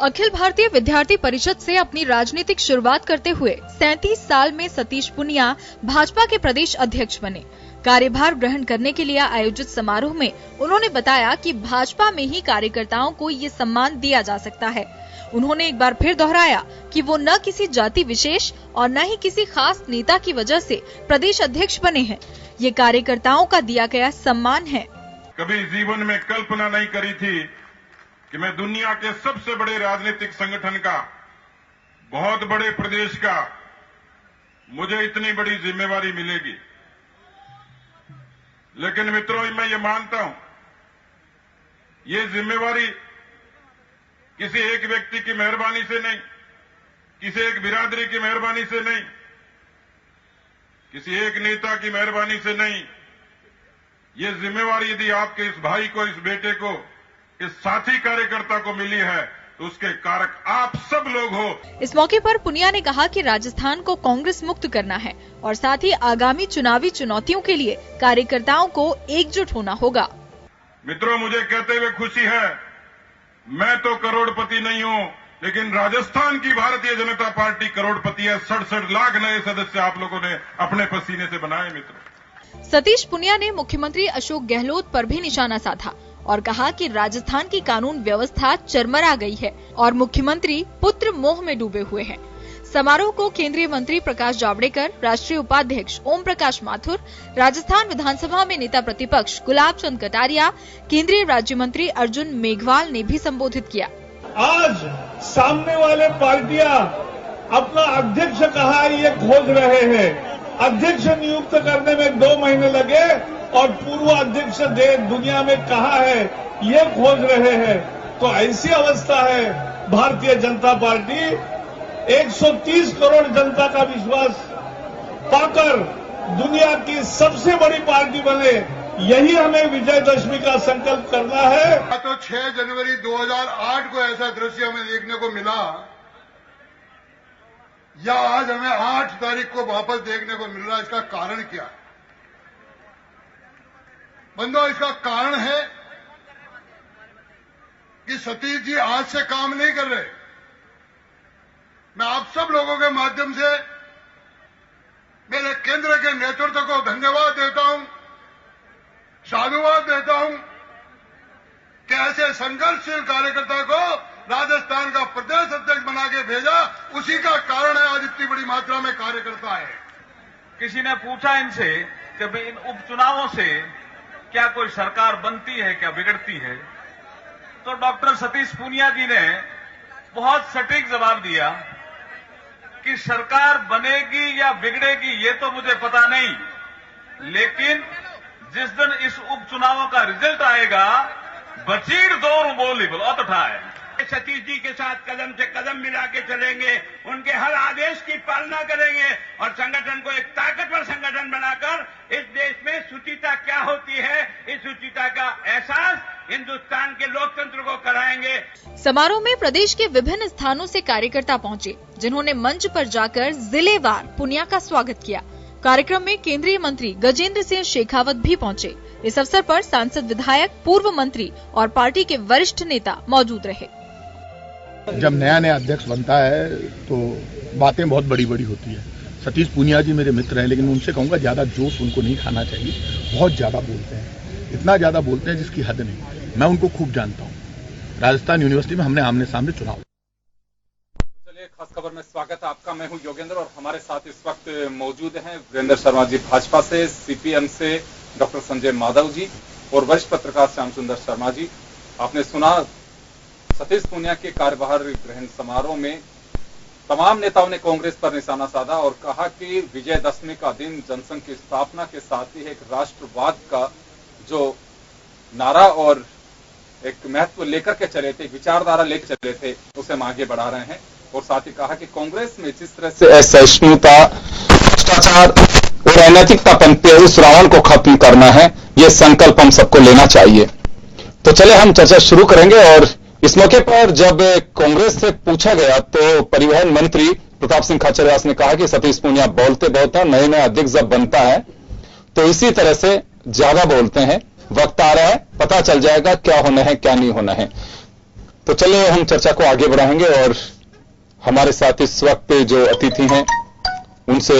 अखिल भारतीय विद्यार्थी परिषद से अपनी राजनीतिक शुरुआत करते हुए 37 साल में सतीश पुनिया भाजपा के प्रदेश अध्यक्ष बने। कार्यभार ग्रहण करने के लिए आयोजित समारोह में उन्होंने बताया कि भाजपा में ही कार्यकर्ताओं को ये सम्मान दिया जा सकता है। उन्होंने एक बार फिर दोहराया कि वो न किसी जाति विशेष और न ही किसी खास नेता की वजह से प्रदेश अध्यक्ष बने हैं। ये कार्यकर्ताओं का दिया गया सम्मान है। कभी जीवन में कल्पना नहीं करी थी कि मैं दुनिया के सबसे बड़े राजनीतिक संगठन का, बहुत बड़े प्रदेश का, मुझे इतनी बड़ी जिम्मेवारी मिलेगी। लेकिन मित्रों, मैं ये मानता हूं, ये जिम्मेवारी किसी एक व्यक्ति की मेहरबानी से नहीं, किसी एक बिरादरी की मेहरबानी से नहीं, किसी एक नेता की मेहरबानी से नहीं। ये जिम्मेवारी यदि आपके इस भाई को, इस बेटे को, इस साथी कार्यकर्ता को मिली है तो उसके कारक आप सब लोग हो। इस मौके पर पुनिया ने कहा कि राजस्थान को कांग्रेस मुक्त करना है और साथ ही आगामी चुनावी चुनौतियों के लिए कार्यकर्ताओं को एकजुट होना होगा। मित्रों, मुझे कहते हुए खुशी है, मैं तो करोड़पति नहीं हूं, लेकिन राजस्थान की भारतीय जनता पार्टी करोड़पति है। 67 लाख नए सदस्य आप लोगों ने अपने पसीने से बनाए। मित्रों, सतीश पुनिया ने मुख्यमंत्री अशोक गहलोत पर भी निशाना साधा और कहा कि राजस्थान की कानून व्यवस्था चरमरा गई है और मुख्यमंत्री पुत्र मोह में डूबे हुए हैं। समारोह को केंद्रीय मंत्री प्रकाश जावड़ेकर, राष्ट्रीय उपाध्यक्ष ओम प्रकाश माथुर, राजस्थान विधानसभा में नेता प्रतिपक्ष गुलाब चंद कटारिया, केंद्रीय राज्य मंत्री अर्जुन मेघवाल ने भी संबोधित किया। आज सामने वाले पार्टियां अपना अध्यक्ष कहा ये खोज रहे हैं। अध्यक्ष नियुक्त करने में 2 महीने लगे और पूर्व अध्यक्ष दुनिया में कहा है ये खोज रहे हैं। तो ऐसी अवस्था है, भारतीय जनता पार्टी 130 करोड़ जनता का विश्वास पाकर दुनिया की सबसे बड़ी पार्टी बने, यही हमें विजयदशमी का संकल्प करना है। तो 6 जनवरी 2008 को ऐसा दृश्य हमें देखने को मिला, या आज हमें 8 तारीख को वापस देखने को मिल रहा है। इसका कारण क्या है? बंदो, इसका कारण है कि सतीश जी आज से काम नहीं कर रहे। मैं आप सब लोगों के माध्यम से मेरे केंद्र के नेतृत्व को धन्यवाद देता हूं, साधुवाद देता हूं कि ऐसे संघर्षशील कार्यकर्ता को राजस्थान का प्रदेश अध्यक्ष बना के भेजा। उसी का कारण है आज इतनी बड़ी मात्रा में कार्यकर्ता है। किसी ने पूछा इनसे कि भाई इन उपचुनावों से क्या कोई सरकार बनती है, क्या बिगड़ती है? तो डॉक्टर सतीश पुनिया जी ने बहुत सटीक जवाब दिया कि सरकार बनेगी या बिगड़ेगी ये तो मुझे पता नहीं, लेकिन जिस दिन इस उपचुनावों का रिजल्ट आएगा, बचीर दौर बोली बोलो तो उठाए। सतीश जी के साथ कदम से कदम मिला के चलेंगे, उनके हर आदेश की पालना करेंगे और संगठन को एक ताकतवर संगठन बनाकर इस देश में शुचिता क्या होती है, इस शुचिता का एहसास हिंदुस्तान के लोकतंत्र को कराएंगे। समारोह में प्रदेश के विभिन्न स्थानों से कार्यकर्ता पहुंचे, जिन्होंने मंच पर जाकर जिलेवार पुनिया का स्वागत किया। कार्यक्रम में केंद्रीय मंत्री गजेंद्र सिंह शेखावत भी पहुंचे। इस अवसर पर सांसद, विधायक, पूर्व मंत्री और पार्टी के वरिष्ठ नेता मौजूद रहे। जब नया अध्यक्ष बनता है तो बातें बहुत बड़ी बड़ी होती है। सतीश पुनिया जी मेरे मित्र हैं, लेकिन उनसे कहूंगा ज्यादा जोश उनको नहीं खाना चाहिए। बहुत ज्यादा बोलते हैं, इतना ज्यादा बोलते हैं जिसकी हद नहीं। मैं उनको खूब जानता हूं। राजस्थान यूनिवर्सिटी में हमने आमने सामने चुनाव। चलिए, खास खबर में स्वागत है आपका। मैं हूं योगेंद्र और हमारे साथ इस वक्त मौजूद हैं वीरेंद्र शर्मा जी भाजपा से, सीपीएम से डॉक्टर संजय माधव जी और वरिष्ठ पत्रकार श्याम सुंदर शर्मा जी। आपने सुना सतीश पुनिया के कार्यभार ग्रहण समारोह में तमाम नेताओं ने कांग्रेस पर निशाना साधा और कहा कि विजयदशमी का दिन जनसंघ की स्थापना के साथ ही एक राष्ट्रवाद का जो नारा और एक महत्व लेकर के चले थे, विचारधारा लेकर चले थे, उसे हम आगे बढ़ा रहे हैं। और साथ ही कहा कि कांग्रेस में जिस तरह से असहिष्णुता, भ्रष्टाचार और अनैतिकता पनपी है, उस रावण को खत्म करना है, ये संकल्प हम सबको लेना चाहिए। तो चले हम चर्चा शुरू करेंगे। और इस मौके पर जब कांग्रेस से पूछा गया तो परिवहन मंत्री प्रताप सिंह खाचरियास ने कहा कि सतीश पुनिया बोलते बहुत हैं, नए अध्यक्ष जब बनता है तो इसी तरह से ज्यादा बोलते हैं। वक्त आ रहा है, पता चल जाएगा क्या होना है क्या नहीं होना है। तो चलिए हम चर्चा को आगे बढ़ाएंगे और हमारे साथ इस वक्त जो अतिथि हैं उनसे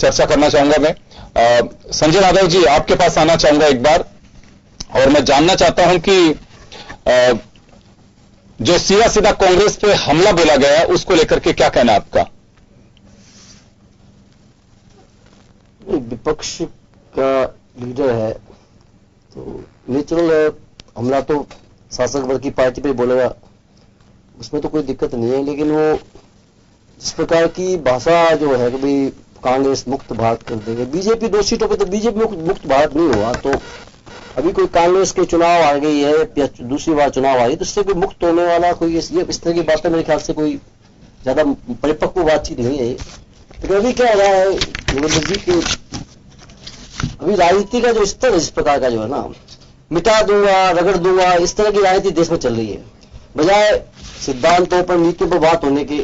चर्चा करना चाहूंगा मैं। संजय माधव जी, आपके पास आना चाहूंगा एक बार, और मैं जानना चाहता हूं कि जो सीधा सीधा कांग्रेस पे हमला बोला गया है उसको लेकर के क्या कहना है आपका? विपक्ष का लीडर है तो नेचुरल हमला तो शासक वर्ग की पार्टी पे बोलेगा, उसमें तो कोई दिक्कत नहीं है। लेकिन वो जिस प्रकार की भाषा जो है कि भाई कांग्रेस मुक्त भारत कर देंगे, बीजेपी 2 सीटों पे तो बीजेपी मुक्त भारत नहीं हुआ, तो अभी कोई कांग्रेस के चुनाव आ गई है या दूसरी बार चुनाव आ गई तो इससे कोई मुक्त होने वाला कोई इस तरह की बातें मेरे ख्याल से कोई ज्यादा परिपक्व बातचीत नहीं है। लेकिन अभी क्या हो रहा है योगेंद्र जी की, अभी राजनीति का जो स्तर इस प्रकार का जो है ना, मिटा दूंगा रगड़ दूंगा, इस तरह की राजनीति देश में चल रही है। बजाय सिद्धांतों पर नीतियों पर बात होने के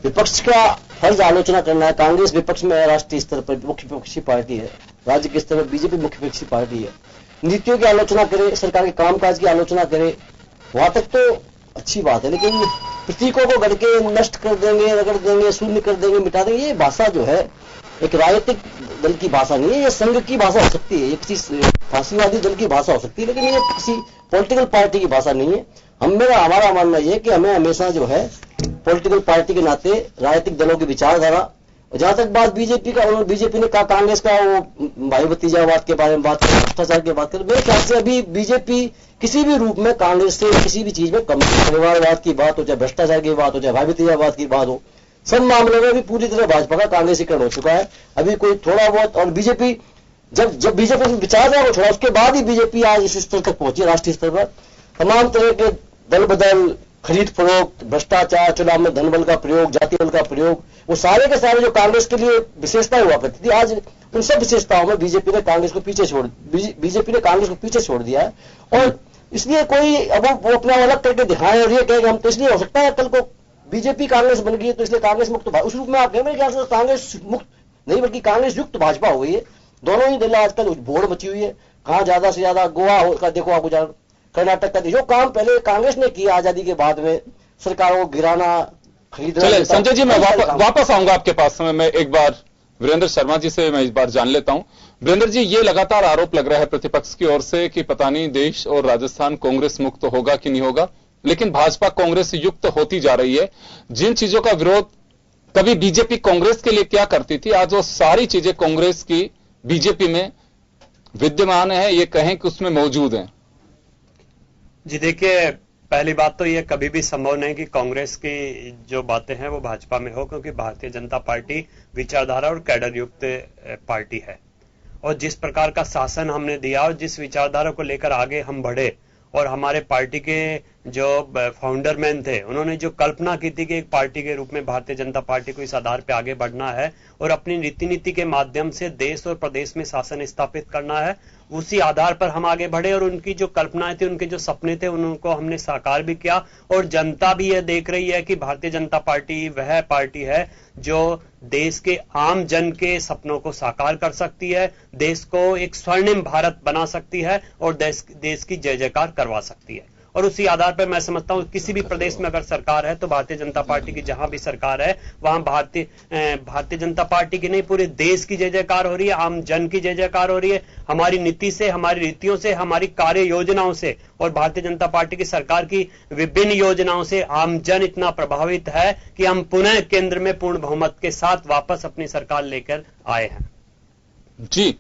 विपक्ष का फर्ज आलोचना करना है। कांग्रेस विपक्ष में है, राष्ट्रीय स्तर पर मुख्य विपक्षी पार्टी है, राज्य के स्तर पर बीजेपी मुख्य विपक्षी पार्टी है। नीतियों की आलोचना करे, सरकार के कामकाज की आलोचना करे, वहां तक तो अच्छी बात है। लेकिन प्रतीकों को गढ़ के नष्ट कर देंगे, रगड़ देंगे, शून्य कर देंगे, मिटा देंगे, ये भाषा जो है एक राजनीतिक दल की भाषा नहीं है, ये संघ की भाषा हो सकती है, ये किसी फांसीवादी दल की भाषा हो सकती है, लेकिन ये किसी पॉलिटिकल पार्टी की भाषा नहीं है। हमारा मानना यह है कि हमें हमेशा जो है पॉलिटिकल पार्टी के नाते राजनीतिक दलों की विचारधारा, जहां तक बात बीजेपी ने कहा कांग्रेस का वो भाई भतीजावाद के बारे में बात करें, भ्रष्टाचार की बात करें, मेरे ख्याल से अभी बीजेपी किसी भी रूप में कांग्रेस से किसी भी चीज में कम, परिवारवाद की बात हो, चाहे भ्रष्टाचार की बात हो, चाहे भाई भतीजावाद की बात हो, सब मामलों में भी पूरी तरह भाजपा का कांग्रेसीकरण हो चुका है। अभी कोई थोड़ा बहुत, और बीजेपी जब बीजेपी विचारधारा को छोड़ा उसके बाद ही बीजेपी आज इस स्तर तक पहुंची, राष्ट्रीय स्तर पर तमाम तरह के दल बदल, खरीद फरोख्त, भ्रष्टाचार, चुनाव में धन बल का प्रयोग, जाति बल का प्रयोग, वो सारे के सारे जो कांग्रेस के लिए विशेषताएं हुआ करती थी, आज उन सब विशेषताओं में बीजेपी ने कांग्रेस को पीछे छोड़ दिया है। और इसलिए कोई अब वो अपना अलग करके दिखाएं और ये कहे कि हम तो इसलिए हो सकता है कल को बीजेपी कांग्रेस बन गई है तो इसलिए कांग्रेस मुक्त, उस रूप में आप कहें, मेरे ख्याल से कांग्रेस मुक्त नहीं बल्कि कांग्रेस युक्त भाजपा हो गई है। दोनों ही दल आजकल भोड़ मची हुई है, कहां ज्यादा से ज्यादा गोवा का देखो, आपको जान कर्नाटक का जो काम पहले कांग्रेस ने किया आजादी के बाद में सरकारों को गिराना, खरीदना। चलिए संजय जी, मैं वापस आऊंगा आपके पास में। मैं एक बार वीरेंद्र शर्मा जी से मैं इस बार जान लेता हूं। वीरेंद्र जी, ये लगातार आरोप लग रहा है प्रतिपक्ष की ओर से कि पता नहीं देश और राजस्थान कांग्रेस मुक्त होगा कि नहीं होगा, लेकिन भाजपा कांग्रेस युक्त होती जा रही है। जिन चीजों का विरोध कभी बीजेपी कांग्रेस के लिए क्या करती थी, आज वो सारी चीजें कांग्रेस की बीजेपी में विद्यमान है, ये कहें कि उसमें मौजूद है। जी देखिए, पहली बात तो ये कभी भी संभव नहीं कि कांग्रेस की जो बातें हैं वो भाजपा में हो, क्योंकि भारतीय जनता पार्टी विचारधारा और कैडर युक्त पार्टी है। और जिस प्रकार का शासन हमने दिया और जिस विचारधारा को लेकर आगे हम बढ़े, और हमारे पार्टी के जो फाउंडर मैन थे उन्होंने जो कल्पना की थी कि एक पार्टी के रूप में भारतीय जनता पार्टी को इस आधार पे आगे बढ़ना है और अपनी नीति के माध्यम से देश और प्रदेश में शासन स्थापित करना है, उसी आधार पर हम आगे बढ़े। और उनकी जो कल्पनाएं थी, उनके जो सपने थे, उनको हमने साकार भी किया। और जनता भी यह देख रही है कि भारतीय जनता पार्टी वह पार्टी है जो देश के आम जन के सपनों को साकार कर सकती है, देश को एक स्वर्णिम भारत बना सकती है और देश की जय जयकार करवा सकती है। और उसी आधार पर मैं समझता हूं किसी भी प्रदेश में अगर सरकार है तो भारतीय जनता पार्टी की जहां भी सरकार है वहां भारतीय जनता पार्टी की नहीं, पूरे देश की जय जयकार हो रही है, आम जन की जय जयकार हो रही है। हमारी नीति से, हमारी रीतियों से, हमारी कार्य योजनाओं से और भारतीय जनता पार्टी की सरकार की विभिन्न योजनाओं से आम जन इतना प्रभावित है कि हम पुनः केंद्र में पूर्ण बहुमत के साथ वापस अपनी सरकार लेकर आए हैं। जी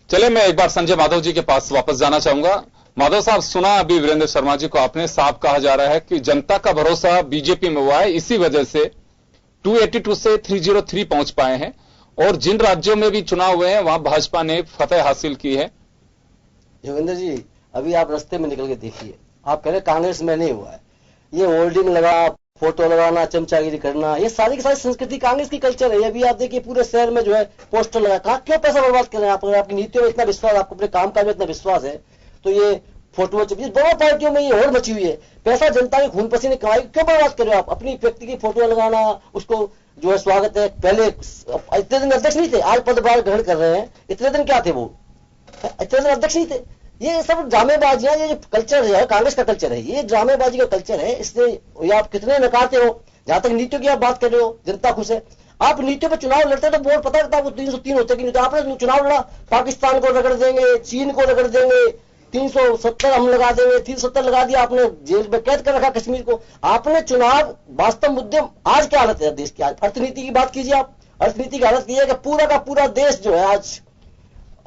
चले, मैं एक बार संजय माधव जी के पास वापस जाना चाहूंगा। माधव साहब, सुना अभी वीरेंद्र शर्मा जी को आपने, साफ कहा जा रहा है कि जनता का भरोसा बीजेपी में हुआ है, इसी वजह से 282 से 303 पहुंच पाए हैं और जिन राज्यों में भी चुनाव हुए हैं वहां भाजपा ने फतेह हासिल की है। योगेंद्र जी, अभी आप रास्ते में निकल के देखिए, आप कह रहे कांग्रेस में नहीं हुआ है, ये होल्डिंग लगा, फोटो लगाना, चमचागिरी करना, ये सारी की सारी संस्कृति कांग्रेस की कल्चर है। अभी आप देखिए पूरे शहर में जो है पोस्टर लगा, कहां क्यों पैसा बर्बाद कर रहे हैं आप? अगर आपकी नीतियों में इतना विश्वास, आपको अपने काम काज में इतना विश्वास है तो ये फोटो दोनों पार्टियों में ये होड़ मची हुई है। पैसा जनता के खून पसीने कमाई क्यों बर्बाद कर रहे हो आप? अपनी व्यक्ति की फोटो लगाना, उसको जो है स्वागत है, पहले इतने दिन अध्यक्ष नहीं थे, आज पदभार ग्रहण कर रहे हैं, इतने दिन क्या थे वो? इतने दिन अध्यक्ष नहीं थे, ये सब ड्रामेबाजियां, ये जो कल्चर है कांग्रेस का कल्चर है, ये ड्रामेबाजी का कल्चर है। इससे ये आप कितने नकारते हो, जहां तक नीतियों की आप बात कर रहे हो, जनता खुश है। आप नीतियों पर चुनाव लड़ते तो वोट पता था वो 303 होते कि नहीं, तो आपने चुनाव लड़ा पाकिस्तान को रगड़ देंगे, चीन को रगड़ देंगे, 370 हम लगा देंगे, 370 लगा दिया, आपने जेल में कैद कर रखा कश्मीर को। आपने चुनाव, वास्तव मुद्दे आज क्या हालत है देश की, आज अर्थनीति की बात कीजिए आप। अर्थनीति की हालत यह है कि पूरा का पूरा देश जो है आज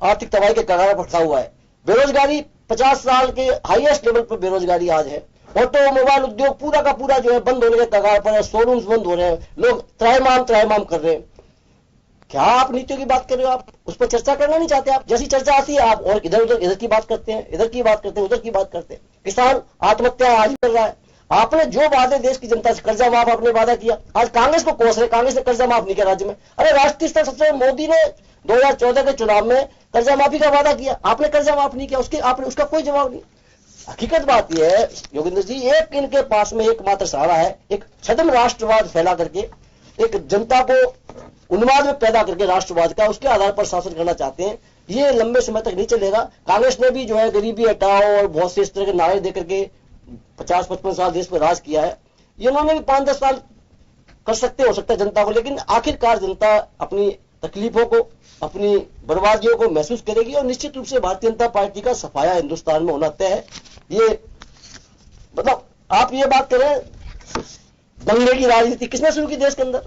आर्थिक तबाही के कगार पर खड़ा हुआ है। बेरोजगारी 50 साल के हाईएस्ट लेवल पर बेरोजगारी आज है। ऑटोमोबाइल उद्योग पूरा का पूरा जो है बंद होने के कगार पर है, शोरूम्स बंद हो रहे हैं, लोग त्राहिमाम कर रहे हैं। क्या आप नीतियों की बात कर रहे हो, आप उस पर चर्चा करना नहीं चाहते? आप जैसी चर्चा आती है आप और इधर की बात करते हैं, इधर की बात करते हैं, उधर की बात करते हैं। किसान आत्महत्या आज कर रहा है। आपने जो वादे देश की जनता से, कर्जा माफ आपने वादा किया, आज कांग्रेस को कोस रहे, कांग्रेस ने कर्जा माफ नहीं किया राज्य में। अरे राष्ट्रीय स्तर सबसे मोदी ने 2014 के चुनाव में कर्जा माफी का वादा किया, आपने कर्जा माफ नहीं किया, उसका कोई जवाब नहीं। हकीकत बात यह है योगेंद्र जी, एक इनके पास में एकमात्र सहारा है, एक छद्म राष्ट्रवाद फैला करके, एक जनता को उन्माद में पैदा करके राष्ट्रवाद का, उसके आधार पर शासन करना चाहते हैं। ये लंबे समय तक नहीं चलेगा। कांग्रेस ने भी जो है गरीबी हटाओ और बहुत से इस तरह के नारे देकर के 50-55 साल देश में राज किया है। ये उन्होंने भी 5-10 साल कर सकते हो सकता है जनता को, लेकिन आखिरकार जनता अपनी तकलीफों को, अपनी बर्बादियों को महसूस करेगी और निश्चित रूप से भारतीय जनता पार्टी का सफाया हिंदुस्तान में होना तय है। ये मतलब आप ये बात करें, दंगे की राजनीति किसने शुरू की देश के अंदर,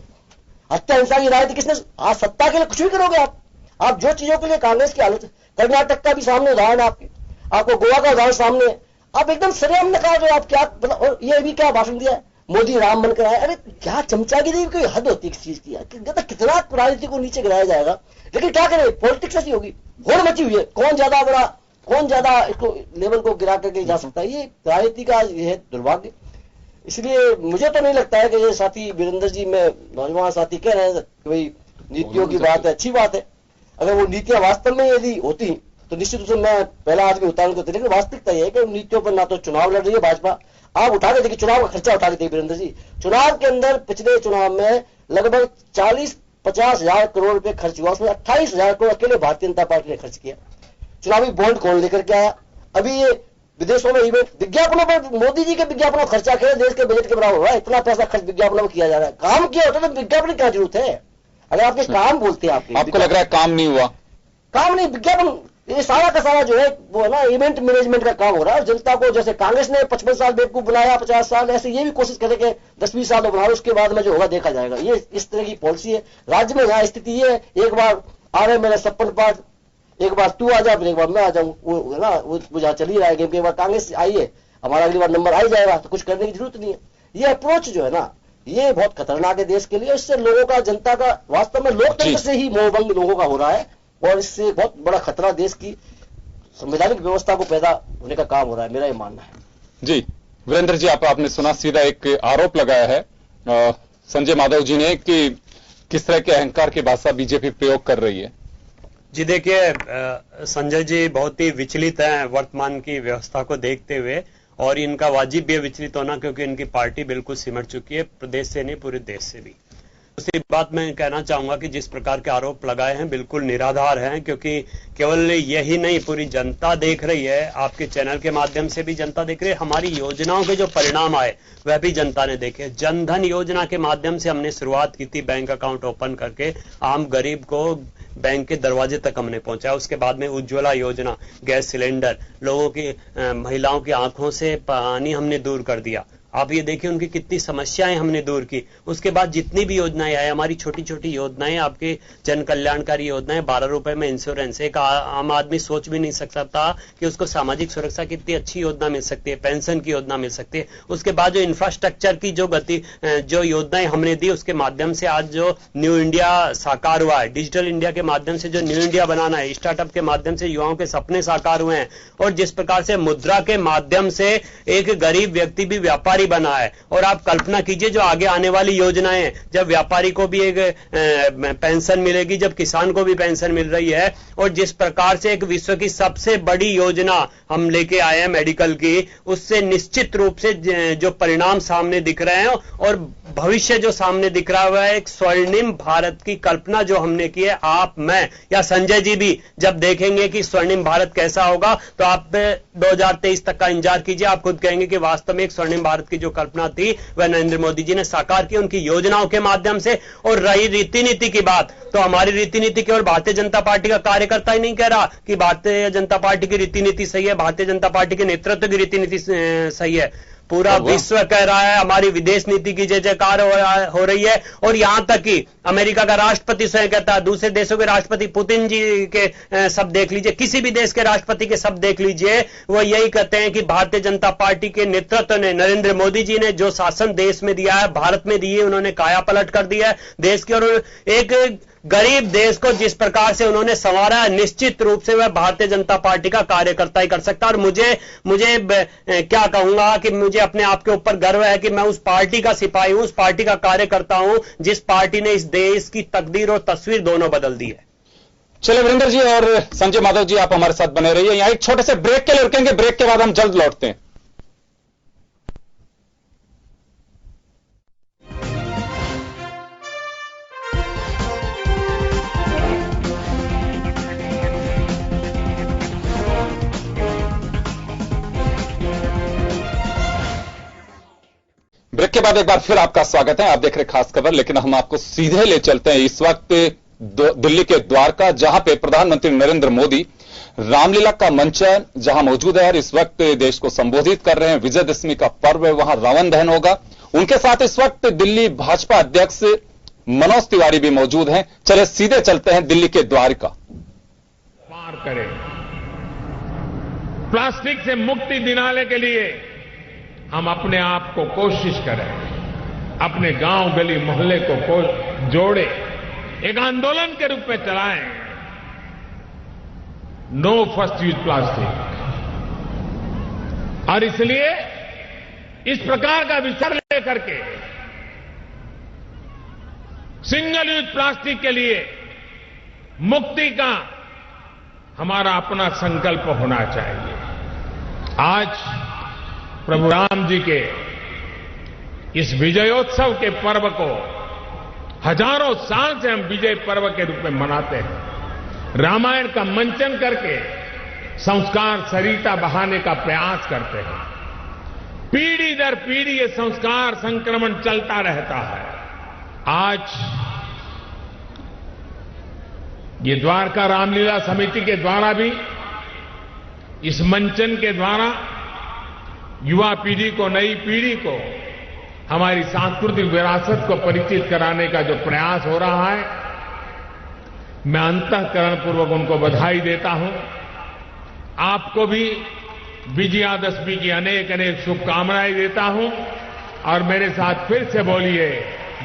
हत्या हिंसा की राजनीति किसने, आज सत्ता के लिए कुछ भी करोगे आप जो चीजों के लिए कांग्रेस की हालत, कर्नाटक का भी सामने उदाहरण है आपको गोवा का उदाहरण सामने है, आप एकदम सरेआम नकार रहे हो। आप क्या मतलब, और ये भी क्या भाषण दिया है, मोदी राम बनकर आए। अरे क्या चमचागिरी, कोई हद होती है किस चीज की, कितना राजनीति को नीचे गिराया जाएगा। लेकिन क्या करें, पॉलिटिक्स ऐसी होगी, होड़ मची हुई है, कौन ज्यादा इसको लेवल को गिरा करके जा सकता है। ये राजनीति का ये दुर्भाग्य। इसलिए मुझे तो नहीं लगता है कि ये साथी वीरेंद्र जी में नौजवान साथी कह रहे हैं कि भाई नीतियों की बात है, अच्छी बात है। अगर वो नीतियां वास्तव में यदि होती तो निश्चित रूप से मैं पहला आदमी उतारू करते, लेकिन वास्तविकता यह है कि नीतियों पर ना तो चुनाव लड़ रही है भाजपा। आप उठा के देखिए, चुनाव का खर्चा उठा के देखिए वीरेंद्र जी, चुनाव के अंदर पिछले चुनाव में लगभग 40-50 हजार करोड़ रुपए खर्च हुआ, उसमें 28 हजार करोड़ अकेले भारतीय जनता पार्टी ने खर्च किया। चुनावी बॉन्ड कौन लेकर के आया? अभी ये विदेशों में इवेंट, विज्ञापनों पर, मोदी जी के विज्ञापनों खर्चा किया देश के बजट के बराबर हो रहा है। इतना पैसा खर्च विज्ञापनों में किया जा रहा है। काम किया होता तो विज्ञापन की क्या जरूरत है? अगर आपके काम बोलते हैं, आपको लग रहा है काम नहीं हुआ? काम नहीं, विज्ञापन, ये सारा का सारा जो है वो है ना इवेंट मैनेजमेंट का काम हो रहा है। जनता को जैसे कांग्रेस ने 55 साल बेवकूफ बनाया, 50 साल, ऐसे ये भी कोशिश करे कि 10-20 साल बनाओ, उसके बाद में जो होगा देखा जाएगा। ये इस तरह की पॉलिसी है राज्य में। यहाँ स्थिति ये है, एक बार आ रहे मेरा 56 पार्ट, एक बार तू आ जा, फिर एक बार मैं आ जाऊं, वो ना वो जहाँ चली रहा है गेम। एक बार कांग्रेस आई है, हमारा अगली बार नंबर आ ही जाएगा, तो कुछ करने की जरूरत नहीं है। ये अप्रोच जो है ना, ये बहुत खतरनाक है देश के लिए। इससे लोगों का, जनता का, वास्तव में लोकतंत्र से ही मोहभंग लोगों का हो रहा है और इससे बहुत बड़ा खतरा देश की संवैधानिक व्यवस्था को पैदा होने का काम हो रहा है, मेरा ये मानना है। जी वीरेंद्र जी, आपने सुना, सीधा एक आरोप लगाया है संजय माधव जी ने कि किस तरह के अहंकार की भाषा बीजेपी प्रयोग कर रही है। जी देखिए, संजय जी बहुत ही विचलित हैं वर्तमान की व्यवस्था को देखते हुए, और इनका वाजिब भी विचलित होना, क्योंकि इनकी पार्टी बिल्कुल सिमट चुकी है, प्रदेश से नहीं पूरे देश से भी। दूसरी बात मैं कहना चाहूंगा कि जिस प्रकार के आरोप लगाए हैं बिल्कुल निराधार हैं, क्योंकि केवल यही नहीं, पूरी जनता देख रही है, आपके चैनल के माध्यम से भी जनता देख रही है, हमारी योजनाओं के जो परिणाम आए वह भी जनता ने देखे। जनधन योजना के माध्यम से हमने शुरुआत की थी, बैंक अकाउंट ओपन करके आम गरीब को बैंक के दरवाजे तक हमने पहुंचाया। उसके बाद में उज्ज्वला योजना, गैस सिलेंडर, लोगों की, महिलाओं की आंखों से पानी हमने दूर कर दिया। आप ये देखिए उनकी कितनी समस्याएं हमने दूर की। उसके बाद जितनी भी योजनाएं आई, हमारी छोटी छोटी योजनाएं, आपके जन कल्याणकारी योजनाएं, 12 रुपए में इंश्योरेंस, एक आम आदमी सोच भी नहीं सकता था कि उसको सामाजिक सुरक्षा की इतनी अच्छी योजना मिल सकती है, पेंशन की योजना मिल सकती है। उसके बाद जो इंफ्रास्ट्रक्चर की जो योजनाएं हमने दी, उसके माध्यम से आज जो न्यू इंडिया साकार हुआ है, डिजिटल इंडिया के माध्यम से जो न्यू इंडिया बनाना है, स्टार्टअप के माध्यम से युवाओं के सपने साकार हुए हैं। और जिस प्रकार से मुद्रा के माध्यम से एक गरीब व्यक्ति भी व्यापारी व्यापारी बना है। और आप कल्पना कीजिए जो आगे आने वाली योजनाएं, जब व्यापारी को भी एक पेंशन मिलेगी, जब किसान को भी पेंशन मिल रही है, और जिस प्रकार से एक विश्व की सबसे बड़ी योजना हम लेके आए हैं मेडिकल की, उससे निश्चित रूप से जो परिणाम सामने दिख रहे हैं और भविष्य जो सामने दिख रहा है, एक स्वर्णिम भारत की कल्पना जो हमने की है, आप, मैं या संजय जी भी जब देखेंगे कि स्वर्णिम भारत कैसा होगा, तो आप 2023 तक का इंतजार कीजिए। आप खुद कहेंगे कि वास्तव में एक स्वर्णिम भारत की जो कल्पना थी वह नरेंद्र मोदी जी ने साकार की उनकी योजनाओं के माध्यम से। और रही रीति नीति की बात, तो हमारी रीति नीति केवल भारतीय जनता पार्टी का कार्यकर्ता ही नहीं कह रहा कि भारतीय जनता पार्टी की रीति नीति सही है, भारतीय जनता पार्टी के नेतृत्व की रीति नीति सही है, पूरा विश्व कह रहा है। हमारी विदेश नीति की जय जयकार हो रही है। और यहां तक कि अमेरिका का राष्ट्रपति स्वयं कहता है, दूसरे देशों के राष्ट्रपति पुतिन जी के शब्द देख लीजिए, किसी भी देश के राष्ट्रपति के शब्द देख लीजिए, वो यही कहते हैं कि भारतीय जनता पार्टी के नेतृत्व ने, नरेंद्र मोदी जी ने जो शासन देश में दिया है, भारत में दिए, उन्होंने काया पलट कर दिया है देश की। और एक गरीब देश को जिस प्रकार से उन्होंने संवारा है, निश्चित रूप से वह भारतीय जनता पार्टी का कार्यकर्ता ही कर सकता है। और मुझे क्या कहूंगा कि मुझे अपने आप के ऊपर गर्व है कि मैं उस पार्टी का सिपाही हूं, उस पार्टी का कार्यकर्ता हूं जिस पार्टी ने इस देश की तकदीर और तस्वीर दोनों बदल दी है। चलिए वीरेंद्र जी और संजय माधव जी, आप हमारे साथ बने रहिए। यहां एक छोटे से ब्रेक के लिए रुकेंगे, ब्रेक के बाद हम जल्द लौटते हैं। ब्रेक के बाद एक बार फिर आपका स्वागत है। आप देख रहे खास खबर, लेकिन हम आपको सीधे ले चलते हैं इस वक्त दिल्ली के द्वारका, जहां पे प्रधानमंत्री नरेंद्र मोदी रामलीला का मंचन जहां मौजूद है और इस वक्त देश को संबोधित कर रहे हैं। विजयदशमी का पर्व है, वहां रावण दहन होगा। उनके साथ इस वक्त दिल्ली भाजपा अध्यक्ष मनोज तिवारी भी मौजूद हैं। चले सीधे चलते हैं दिल्ली के द्वारका। पार करें, प्लास्टिक से मुक्ति दिलाने के लिए हम अपने आप को कोशिश करें, अपने गांव गली मोहल्ले को जोड़े, एक आंदोलन के रूप में चलाएं। No first use plastic. और इसलिए इस प्रकार का विचार लेकर के सिंगल यूज प्लास्टिक के लिए मुक्ति का हमारा अपना संकल्प होना चाहिए। आज प्रभु राम जी के इस विजयोत्सव के पर्व को हजारों साल से हम विजय पर्व के रूप में मनाते हैं। रामायण का मंचन करके संस्कार सरिता बहाने का प्रयास करते हैं। पीढ़ी दर पीढ़ी ये संस्कार संक्रमण चलता रहता है। आज ये द्वारका रामलीला समिति के द्वारा भी, इस मंचन के द्वारा युवा पीढ़ी को, नई पीढ़ी को हमारी सांस्कृतिक विरासत को परिचित कराने का जो प्रयास हो रहा है, मैं अंतःकरणपूर्वक उनको बधाई देता हूं। आपको भी विजयादशमी की अनेक अनेक शुभकामनाएं देता हूं। और मेरे साथ फिर से बोलिए,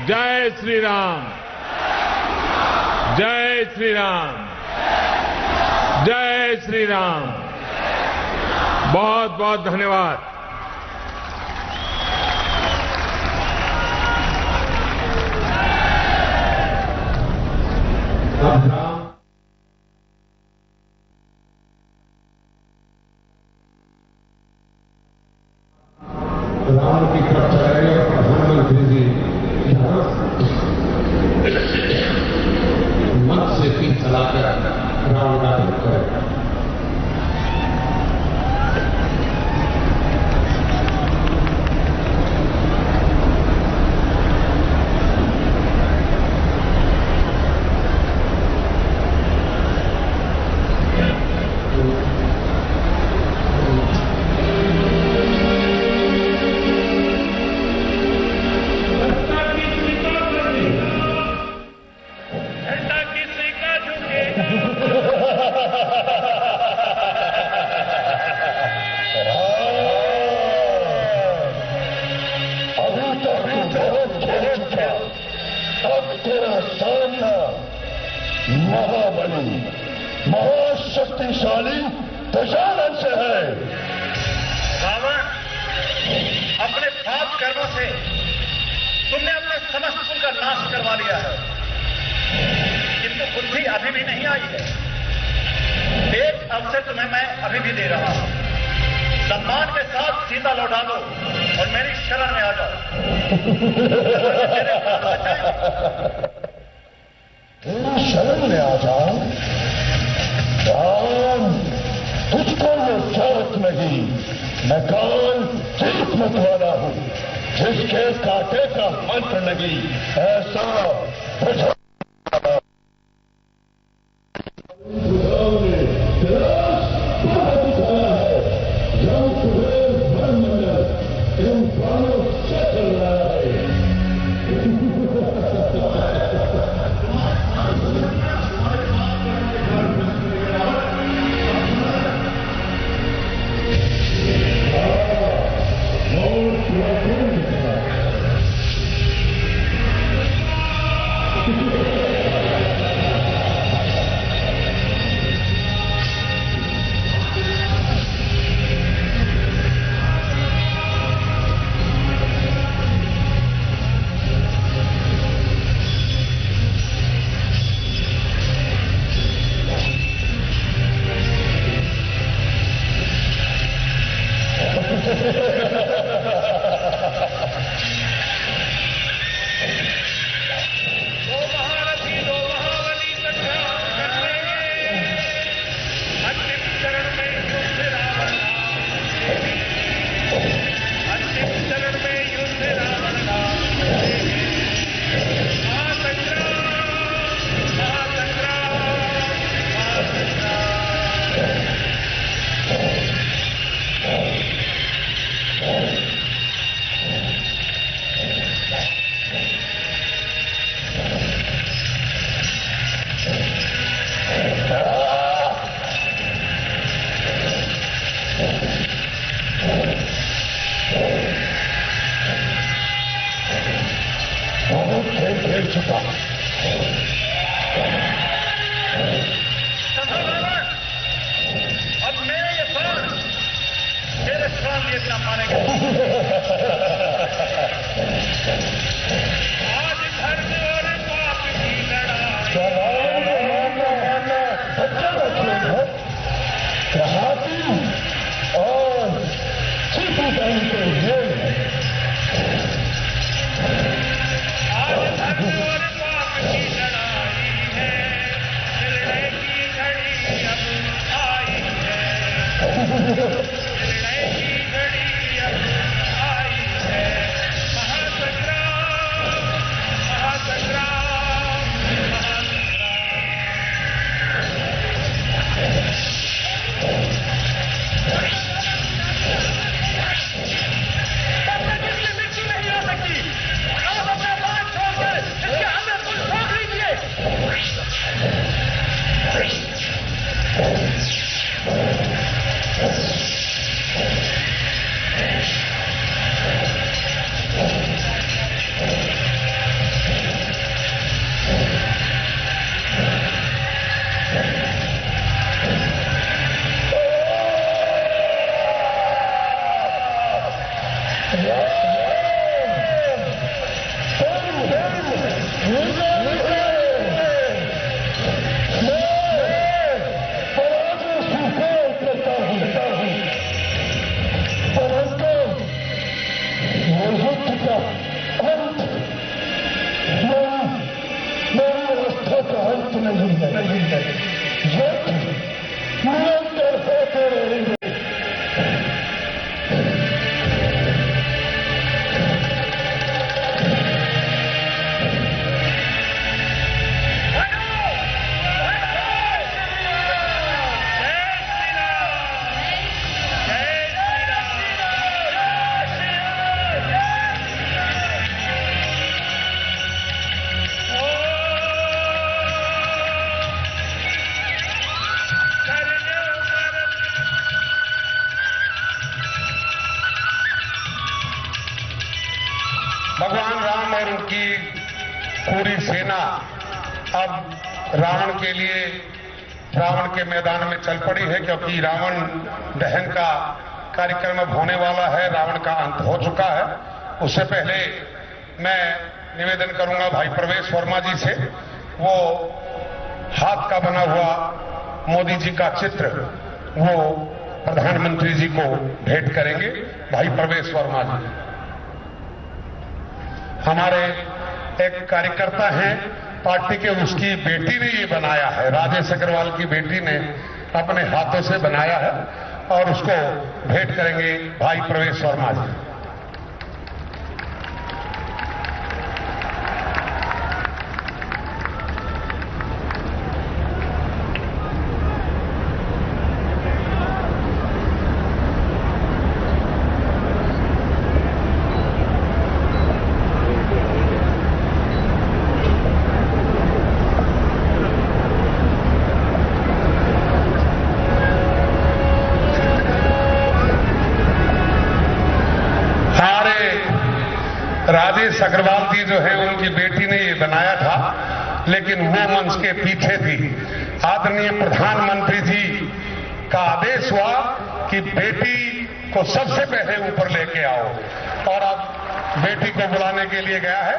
जय श्री राम, जय श्री राम, जय श्री राम। बहुत बहुत धन्यवाद। राम की तरफ चले और प्रधानमंत्री जी मत से तीर चलाकर रावण का दहन करें। महाबली महाशक्तिशाली दशानन से है। रावण अपने साथ कर्मों से तुमने अपने समस्त कुल का नाश करवा लिया है, किंतु बुद्धि अभी भी नहीं आई है। एक अवसर तुम्हें मैं अभी भी दे रहा हूं, सम्मान के साथ सीता लौटा दो और मेरी शरण में आ जाओ। तेरी शरण में आ जाओ, राम तुझको ये जरूरत नहीं। मैं काल किस्मत वाला हूं, जिसके कांटे का मंत्र नहीं, ऐसा भगवान राम और उनकी पूरी सेना अब रावण के लिए रावण के मैदान में चल पड़ी है, क्योंकि रावण दहन का कार्यक्रम अब होने वाला है। रावण का अंत हो चुका है उससे पहले मैं निवेदन करूंगा भाई प्रवेश वर्मा जी से, वो हाथ का बना हुआ मोदी जी का चित्र वो प्रधानमंत्री जी को भेंट करेंगे। भाई प्रवेश वर्मा जी हमारे एक कार्यकर्ता हैं पार्टी के, उसकी बेटी ने ये बनाया है, राजेश अग्रवाल की बेटी ने अपने हाथों से बनाया है और उसको भेंट करेंगे भाई प्रवेश वर्मा जी। राजेश अग्रवाल जी जो है उनकी बेटी ने ये बनाया था, लेकिन वो मंच के पीछे थी। आदरणीय प्रधानमंत्री जी का आदेश हुआ कि बेटी को सबसे पहले ऊपर लेके आओ, और अब बेटी को बुलाने के लिए गया है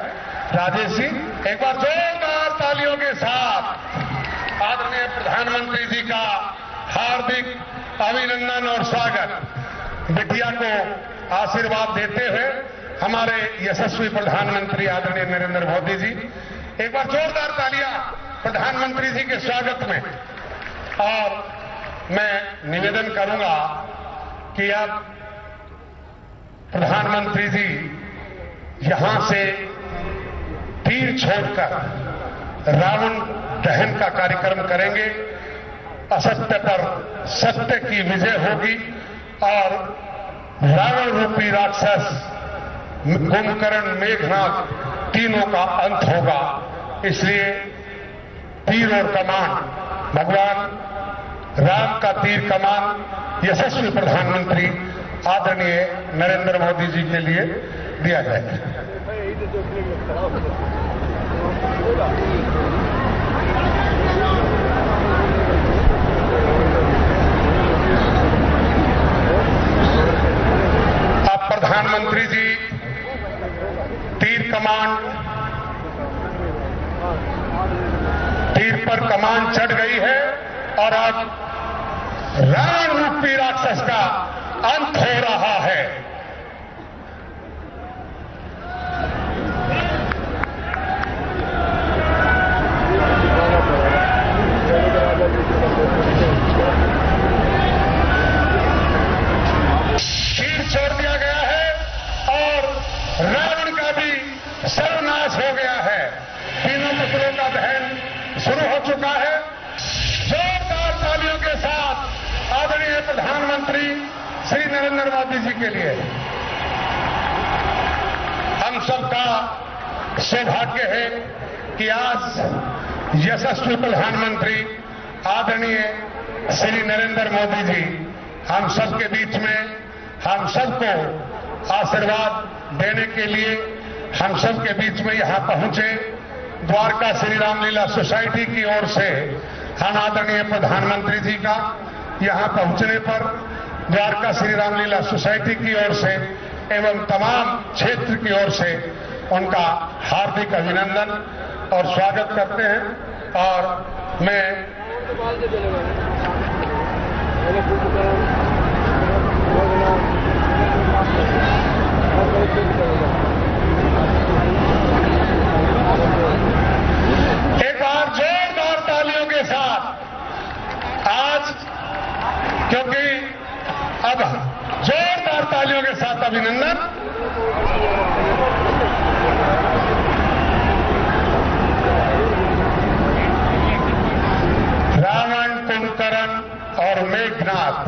राजेश जी। एक बार जोरदार तालियों के साथ आदरणीय प्रधानमंत्री जी का हार्दिक अभिनंदन और स्वागत। बिटिया को आशीर्वाद देते हुए हमारे यशस्वी प्रधानमंत्री आदरणीय नरेंद्र मोदी जी, एक बार जोरदार तालियां प्रधानमंत्री जी के स्वागत में। और मैं निवेदन करूंगा कि अब प्रधानमंत्री जी यहां से तीर छोड़कर रावण दहन का कार्यक्रम करेंगे। असत्य पर सत्य की विजय होगी और रावण रूपी राक्षस, कुंभकर्ण, मेघनाथ तीनों का अंत होगा। इसलिए तीर और कमान भगवान राम का तीर कमान यशस्वी प्रधानमंत्री आदरणीय नरेंद्र मोदी जी के लिए दिया जाएगा। अब प्रधानमंत्री जी तीर पर कमान चढ़ गई है और अब रावण रूपी राक्षस का अंत हो रहा है। तीर छोड़ दिया गया है और रावण का भी सर्वनाश हो गया है। तीनों पुत्रों का दहन शुरू हो चुका है। जोरदार तालियों के साथ आदरणीय प्रधानमंत्री श्री नरेंद्र मोदी जी के लिए। हम सबका सौभाग्य है कि आज यशस्वी प्रधानमंत्री आदरणीय श्री नरेंद्र मोदी जी हम सबके बीच में हम सबको आशीर्वाद देने के लिए हम सबके बीच में यहां पहुंचे। द्वारका श्री रामलीला सोसाइटी की ओर से हम आदरणीय प्रधानमंत्री जी का यहां पहुंचने पर द्वारका श्री रामलीला सोसाइटी की ओर से एवं तमाम क्षेत्र की ओर से उनका हार्दिक अभिनंदन और स्वागत करते हैं। और मैं एक बार जोरदार तालियों के साथ आज, क्योंकि अब जोरदार तालियों के साथ अभिनंदन। रावण, कुंभकर्ण और मेघनाथ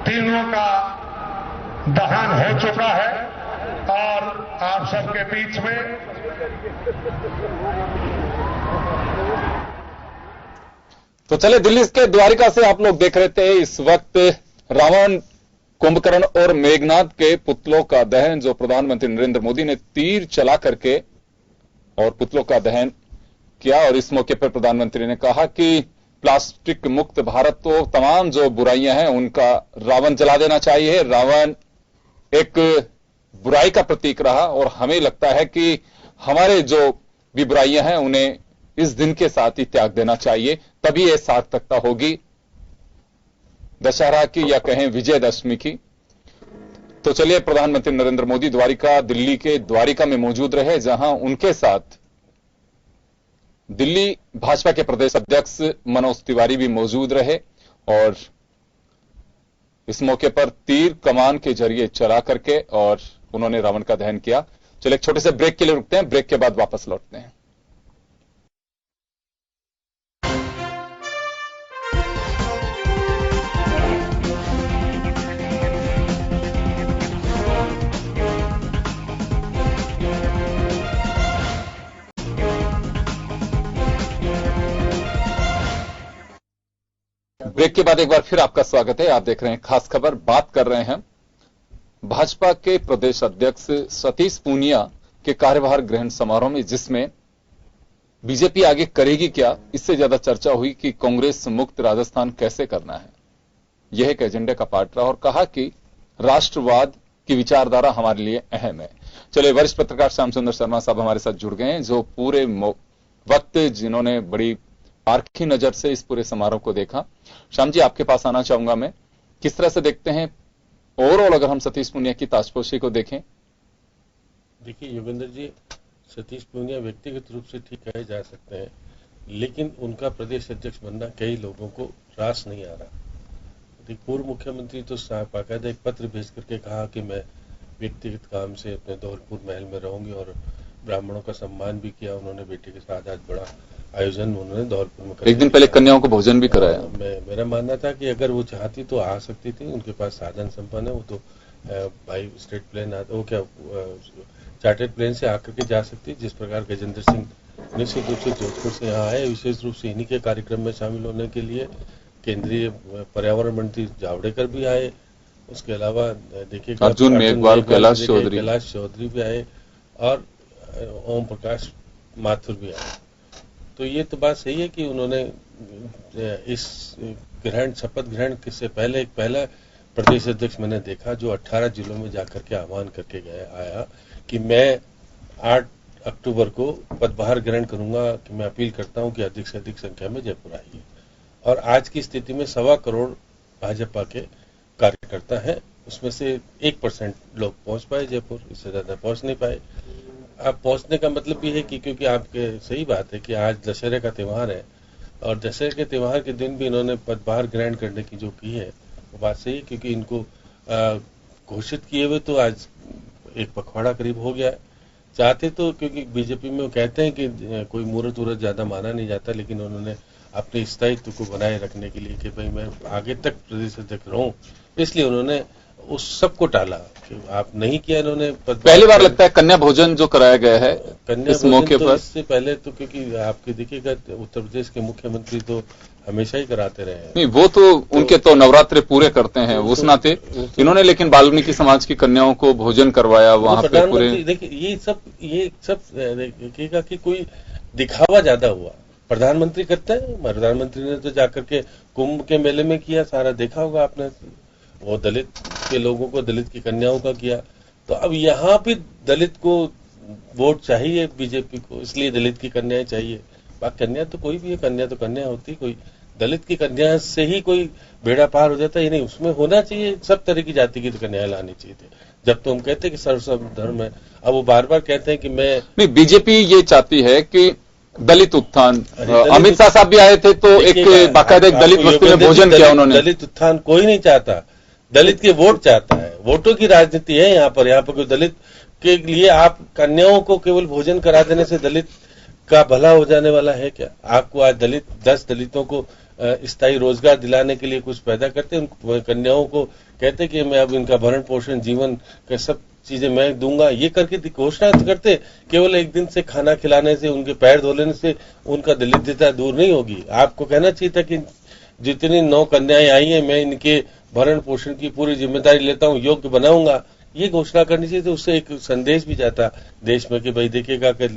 तीनों का दहन हो चुका है और आप सबके बीच में तो चले दिल्ली के द्वारिका से आप लोग देख रहे थे इस वक्त रावण, कुंभकर्ण और मेघनाथ के पुतलों का दहन, जो प्रधानमंत्री नरेंद्र मोदी ने तीर चला करके और पुतलों का दहन किया। और इस मौके पर प्रधानमंत्री ने कहा कि प्लास्टिक मुक्त भारत, तो तमाम जो बुराइयां हैं उनका रावण जला देना चाहिए। रावण एक बुराई का प्रतीक रहा और हमें लगता है कि हमारे जो भी बुराइयां हैं उन्हें इस दिन के साथ ही त्याग देना चाहिए, तभी यह सार्थकता होगी दशहरा की या कहें विजयदशमी की। तो चलिए, प्रधानमंत्री नरेंद्र मोदी दिल्ली के द्वारिका में मौजूद रहे, जहां उनके साथ दिल्ली भाजपा के प्रदेश अध्यक्ष मनोज तिवारी भी मौजूद रहे और इस मौके पर तीर कमान के जरिए चला करके और उन्होंने रावण का दहन किया। चलिए एक छोटे से ब्रेक के लिए रुकते हैं, ब्रेक के बाद वापस लौटते हैं। ब्रेक के बाद एक बार फिर आपका स्वागत है। आप देख रहे हैं खास खबर। बात कर रहे हैं भाजपा के प्रदेश अध्यक्ष सतीश पूनिया के कार्यभार ग्रहण समारोह में, जिसमें बीजेपी आगे करेगी क्या, इससे ज्यादा चर्चा हुई कि कांग्रेस मुक्त राजस्थान कैसे करना है। यह एक एजेंडे का पार्ट रहा और कहा कि राष्ट्रवाद की विचारधारा हमारे लिए अहम है। चलिए, वरिष्ठ पत्रकार श्याम सुंदर शर्मा साहब हमारे साथ जुड़ गए हैं, जो पूरे वक्त जिन्होंने बड़ी आर्खी नजर से इस पूरे समारोह को देखा। श्याम जी, आपके पास आना चाहूंगा मैं, किस तरह से देखते हैं ओवरऑल अगर हम सतीश पूनिया की ताजपोशी को देखें? देखिए योगेंद्र जी, सतीश पूनिया व्यक्तिगत रूप से ठीक कहे जा सकते हैं, लेकिन उनका प्रदेश अध्यक्ष बनना कई लोगों को रास नहीं आ रहा। पूर्व मुख्यमंत्री तो बाकायदा एक पत्र भेज करके कहा कि मैं व्यक्तिगत काम से अपने धौलपुर महल में रहूंगी और ब्राह्मणों का सम्मान भी किया उन्होंने। बेटे के साथ आज बड़ा आयोजन उन्होंने धौलपुर में, एक दिन पहले कन्याओं को भोजन भी कराया। मेरा मानना था कि अगर वो चाहती तो आ सकती थी, उनके पास साधन संपन्न है। वो तो बाई स्टेट प्लेन वो क्या चार्टर्ड प्लेन से आकर के जा सकती। जिस प्रकार गजेंद्र सिंह निश्चित रूप से जोधपुर से यहाँ आए, विशेष रूप से इन्हीं के कार्यक्रम में शामिल होने के लिए। केंद्रीय पर्यावरण मंत्री जावड़ेकर भी आए, उसके अलावा देखिए अर्जुन मेघवाल, कैलाश चौधरी भी आए और ओम प्रकाश माथुर भी आए। तो ये तो बात सही है कि उन्होंने इस शपथ ग्रहण से पहले एक पहला प्रदेश अध्यक्ष मैंने देखा जो 18 जिलों में जाकर के आह्वान करके आया कि मैं 8 अक्टूबर को पदभार ग्रहण करूंगा, कि मैं अपील करता हूं कि अधिक से अधिक संख्या में जयपुर आइए। और आज की स्थिति में 1.25 करोड़ भाजपा के कार्यकर्ता हैं, उसमें से 1% लोग पहुंच पाए जयपुर, इससे ज्यादा पहुंच नहीं पाए। अब पहुंचने का मतलब भी है कि क्योंकि आपके सही बात है कि आज दशहरे का त्यौहार है और दशहरे के त्यौहार के दिन भी इन्होंने पदभार ग्रहण करने की जो की है वो बात सही है, क्योंकि इनको घोषित किए हुए तो आज एक पखवाड़ा करीब हो गया है। चाहते तो, क्योंकि बीजेपी में वो कहते हैं कि कोई मुहूर्त वूर्त ज्यादा माना नहीं जाता, लेकिन उन्होंने अपने स्थायित्व को बनाए रखने के लिए कि भाई मैं आगे तक प्रदेश अध्यक्ष रहूं, इसलिए उन्होंने उस सबको टाला कि आप नहीं किया। इन्होंने पहली बार लगता है कन्या भोजन जो कराया गया है इस मौके पर। इससे पहले तो क्योंकि आपके देखिएगा उत्तर प्रदेश के मुख्यमंत्री तो हमेशा ही कराते रहे हैं। नहीं, वो तो उनके तो नवरात्रि पूरे करते हैं उस नाते, इन्होंने लेकिन वाल्मीकि समाज की कन्याओं को भोजन करवाया वहां पे पूरे। देखिए ये सब देखिएगा कि कोई दिखावा ज्यादा हुआ। प्रधानमंत्री करते हैं, प्रधानमंत्री ने तो जाकर के कुंभ के मेले में किया, सारा देखा होगा आपने। वो दलित के लोगों को, दलित की कन्याओं का किया। तो अब यहाँ भी दलित को वोट चाहिए बीजेपी को, इसलिए दलित की कन्याएं चाहिए। कन्या तो कोई भी है, कन्या तो कन्या होती, कोई दलित की कन्या से ही कोई बेड़ा पार हो जाता है। नहीं, उसमें होना चाहिए सब तरह की जाति की तो कन्याएं लानी चाहिए थी। जब तो हम कहते हैं कि सर्व धर्म है, अब वो बार बार कहते हैं कि मैं नहीं, बीजेपी ये चाहती है कि दलित उत्थान। अमित शाह साहब भी आए थे तो एक बाकायदा एक दलित बस्ती में भोजन किया उन्होंने। दलित उत्थान कोई नहीं चाहता, दलित के वोट चाहता है। वोटों की राजनीति है यहाँ पर कोई दलित के लिए आप कन्याओं को केवल भोजन करा देने से दलित का भला हो जाने वाला है क्या? आपको आज 10 दलितों को स्थायी रोजगार दिलाने के लिए कुछ पैदा करते, उन कन्याओं को कहते कि मैं अब इनका भरण पोषण जीवन का सब चीजें मैं दूंगा, ये करके घोषणा करते। केवल एक दिन से खाना खिलाने से, उनके पैर धो लेने से उनका दलितता दूर नहीं होगी। आपको कहना चाहिए था कि जितनी 9 कन्याएं आई हैं मैं इनके भरण पोषण की पूरी जिम्मेदारी लेता हूं, योग्य बनाऊंगा, ये घोषणा करनी चाहिए। तो उससे एक संदेश भी जाता देश में कि भाई देखिएगा कि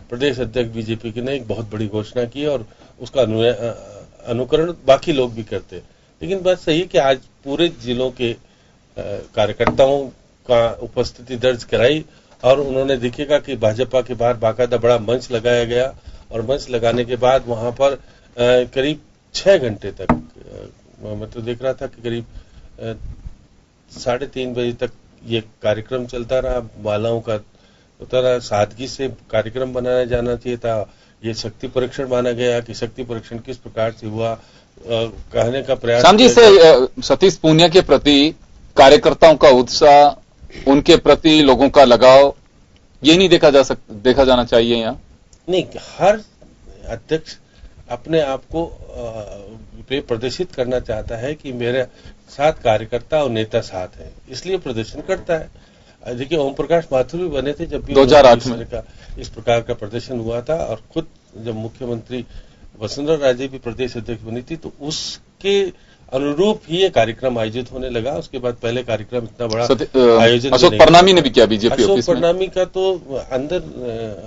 प्रदेश अध्यक्ष बीजेपी की ने एक बहुत बड़ी घोषणा की और उसका अनुकरण बाकी लोग भी करते। लेकिन बात सही है कि आज पूरे जिलों के कार्यकर्ताओं का उपस्थिति दर्ज कराई और उन्होंने देखिएगा कि भाजपा के बाहर बाकायदा बड़ा मंच लगाया गया और मंच लगाने के बाद वहां पर करीब 6 घंटे तक मैं तो देख रहा था कि करीब 3:30 बजे तक ये कार्यक्रम चलता रहा। मालाओं का होता रहा, सादगी से कार्यक्रम बनाया जाना चाहिए था। ये शक्ति परीक्षण माना गया कि शक्ति परीक्षण किस प्रकार से हुआ कहने का प्रयास। श्याम जी, से सतीश पूनिया के प्रति कार्यकर्ताओं का उत्साह, उनके प्रति लोगों का लगाव, ये नहीं देखा जाना चाहिए यहाँ? नहीं, हर अध्यक्ष अपने आप को प्रदर्शित करना चाहता है कि मेरे साथ कार्यकर्ता और नेता साथ है, इसलिए प्रदर्शन करता है। देखिए, ओम प्रकाश माथुर भी बने थे जब भी 2008 में इस प्रकार का प्रदर्शन हुआ था और खुद जब मुख्यमंत्री वसुंधरा राजे भी प्रदेश अध्यक्ष बनी थी तो उसके अनुरूप ही ये कार्यक्रम आयोजित होने लगा। उसके बाद पहले कार्यक्रम इतना बड़ा आयोजन अशोक परनामी ने भी किया बीजेपी ऑफिस में। अशोक परनामी का तो अंदर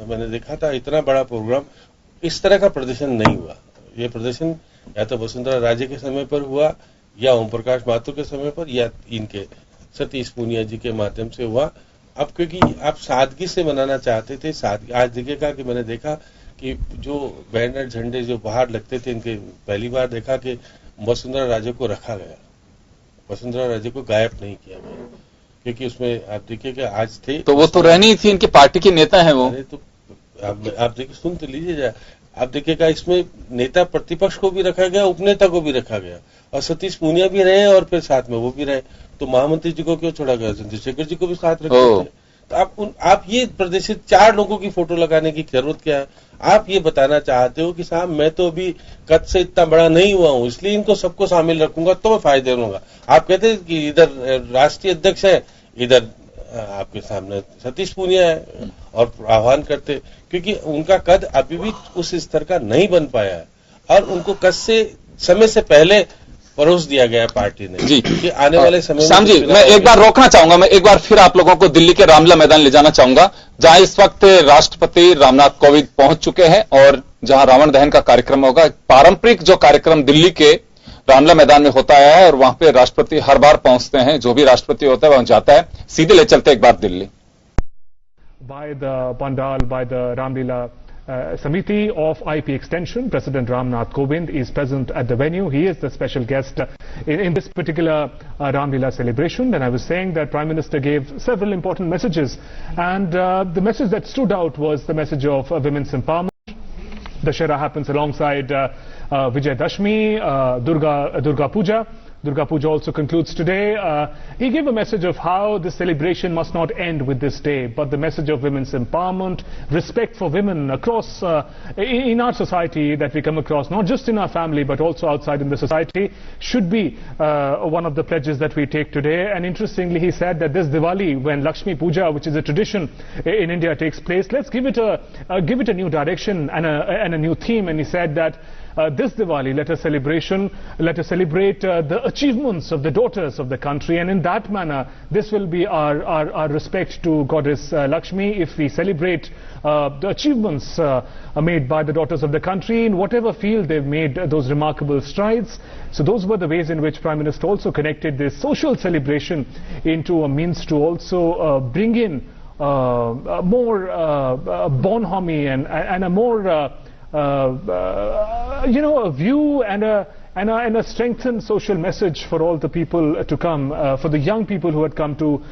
मैंने देखा था, इतना बड़ा प्रोग्राम, इस तरह का प्रदर्शन नहीं हुआ। ये प्रदर्शन या तो वसुंधरा राजे के समय पर हुआ या ओम प्रकाश माथुर के समय पर या इनके सतीश पूनिया जी के माध्यम से हुआ। अब क्योंकि आप सादगी से मनाना चाहते थे, आज देखिएगा कि मैंने देखा कि जो बैनर झंडे जो बाहर लगते थे, इनके पहली बार देखा कि वसुंधरा राजे को रखा गया, वसुंधरा राजे को गायब नहीं किया गया, क्योंकि उसमें आप देखिए कि आज थे तो वो तो रहनी थी, इनकी पार्टी के नेता हैं वो। तो आप देखिए, सुन तो लीजिए, आप देखिएगा इसमें नेता प्रतिपक्ष को भी रखा गया, उपनेता को भी रखा गया और सतीश पूनिया भी रहे और फिर साथ में वो भी रहे। तो महामंत्री जी को क्यों छोड़ा गया? चंद्रशेखर जी को भी साथ रखते थे। तो आप ये प्रदर्शित 4 लोगों की फोटो लगाने की जरूरत क्या है? आप ये बताना चाहते हो कि साहब मैं तो अभी कद से इतना बड़ा नहीं हुआ हूं, इसलिए इनको सबको शामिल रखूंगा तो मैं फायदे लूंगा। आप कहते हैं कि इधर राष्ट्रीय अध्यक्ष है, इधर आपके सामने सतीश पूनिया है और आह्वान करते, क्योंकि उनका कद अभी भी उस स्तर का नहीं बन पाया है और उनको कद से समय से पहले परोस दिया गया पार्टी ने जी कि आने वाले समय में। श्याम जी, मैं एक बार रोकना चाहूंगा, मैं एक बार फिर आप लोगों को दिल्ली के रामलीला मैदान ले जाना चाहूंगा, जहां इस वक्त राष्ट्रपति रामनाथ कोविंद पहुंच चुके हैं और जहां रावण दहन का कार्यक्रम होगा। पारंपरिक जो कार्यक्रम दिल्ली के रामलीला मैदान में होता है और वहां पे राष्ट्रपति हर बार पहुंचते हैं, जो भी राष्ट्रपति होता है वहां जाता है। सीधे ले चलते एक बार Delhi. By the Pandal, by the Ramlila Samiti of IP Extension, President Ramnath Kovind is present at the venue. He is the special guest in this particular Ramlila celebration. And I was saying that Prime Minister gave several important messages, and the message that stood out was the message of women's empowerment. Dussehra happens alongside Vijay Dashmi, Durga Puja. Durga Puja also concludes today. He gave a message of how the celebration must not end with this day, but the message of women's empowerment, respect for women across in our society that we come across, not just in our family but also outside in the society, should be one of the pledges that we take today. And interestingly, he said that this Diwali, when Lakshmi Puja, which is a tradition in India, takes place, let's give it a new direction and a new theme. And he said that this Diwali, let us celebrate the achievements of the daughters of the country, and in that manner, this will be our respect to Goddess Lakshmi, if we celebrate the achievements made by the daughters of the country in whatever field they've made those remarkable strides. So those were the ways in which Prime Minister also connected this social celebration into a means to also bring in more bonhomie and a more a view and a strengthened social message for all the people to come, for the young people who had come to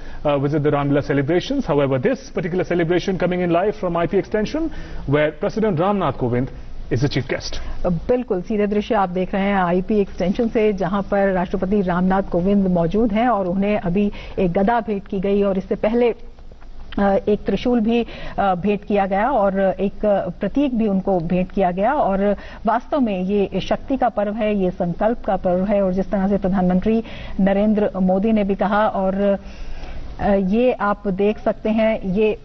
visit the Ramlila celebrations. However, this particular celebration coming in live from IP Extension, where President Ramnath Kovind is the chief guest. बिल्कुल सीधे दृश्य आप देख रहे हैं IP extension से, जहां पर राष्ट्रपति रामनाथ कोविंद मौजूद हैं और उन्हें अभी एक गदा भेंट की गई और इससे पहले एक त्रिशूल भी भेंट किया गया और एक प्रतीक भी उनको भेंट किया गया। और वास्तव में ये शक्ति का पर्व है, ये संकल्प का पर्व है, और जिस तरह से प्रधानमंत्री नरेंद्र मोदी ने भी कहा, और ये आप देख सकते हैं ये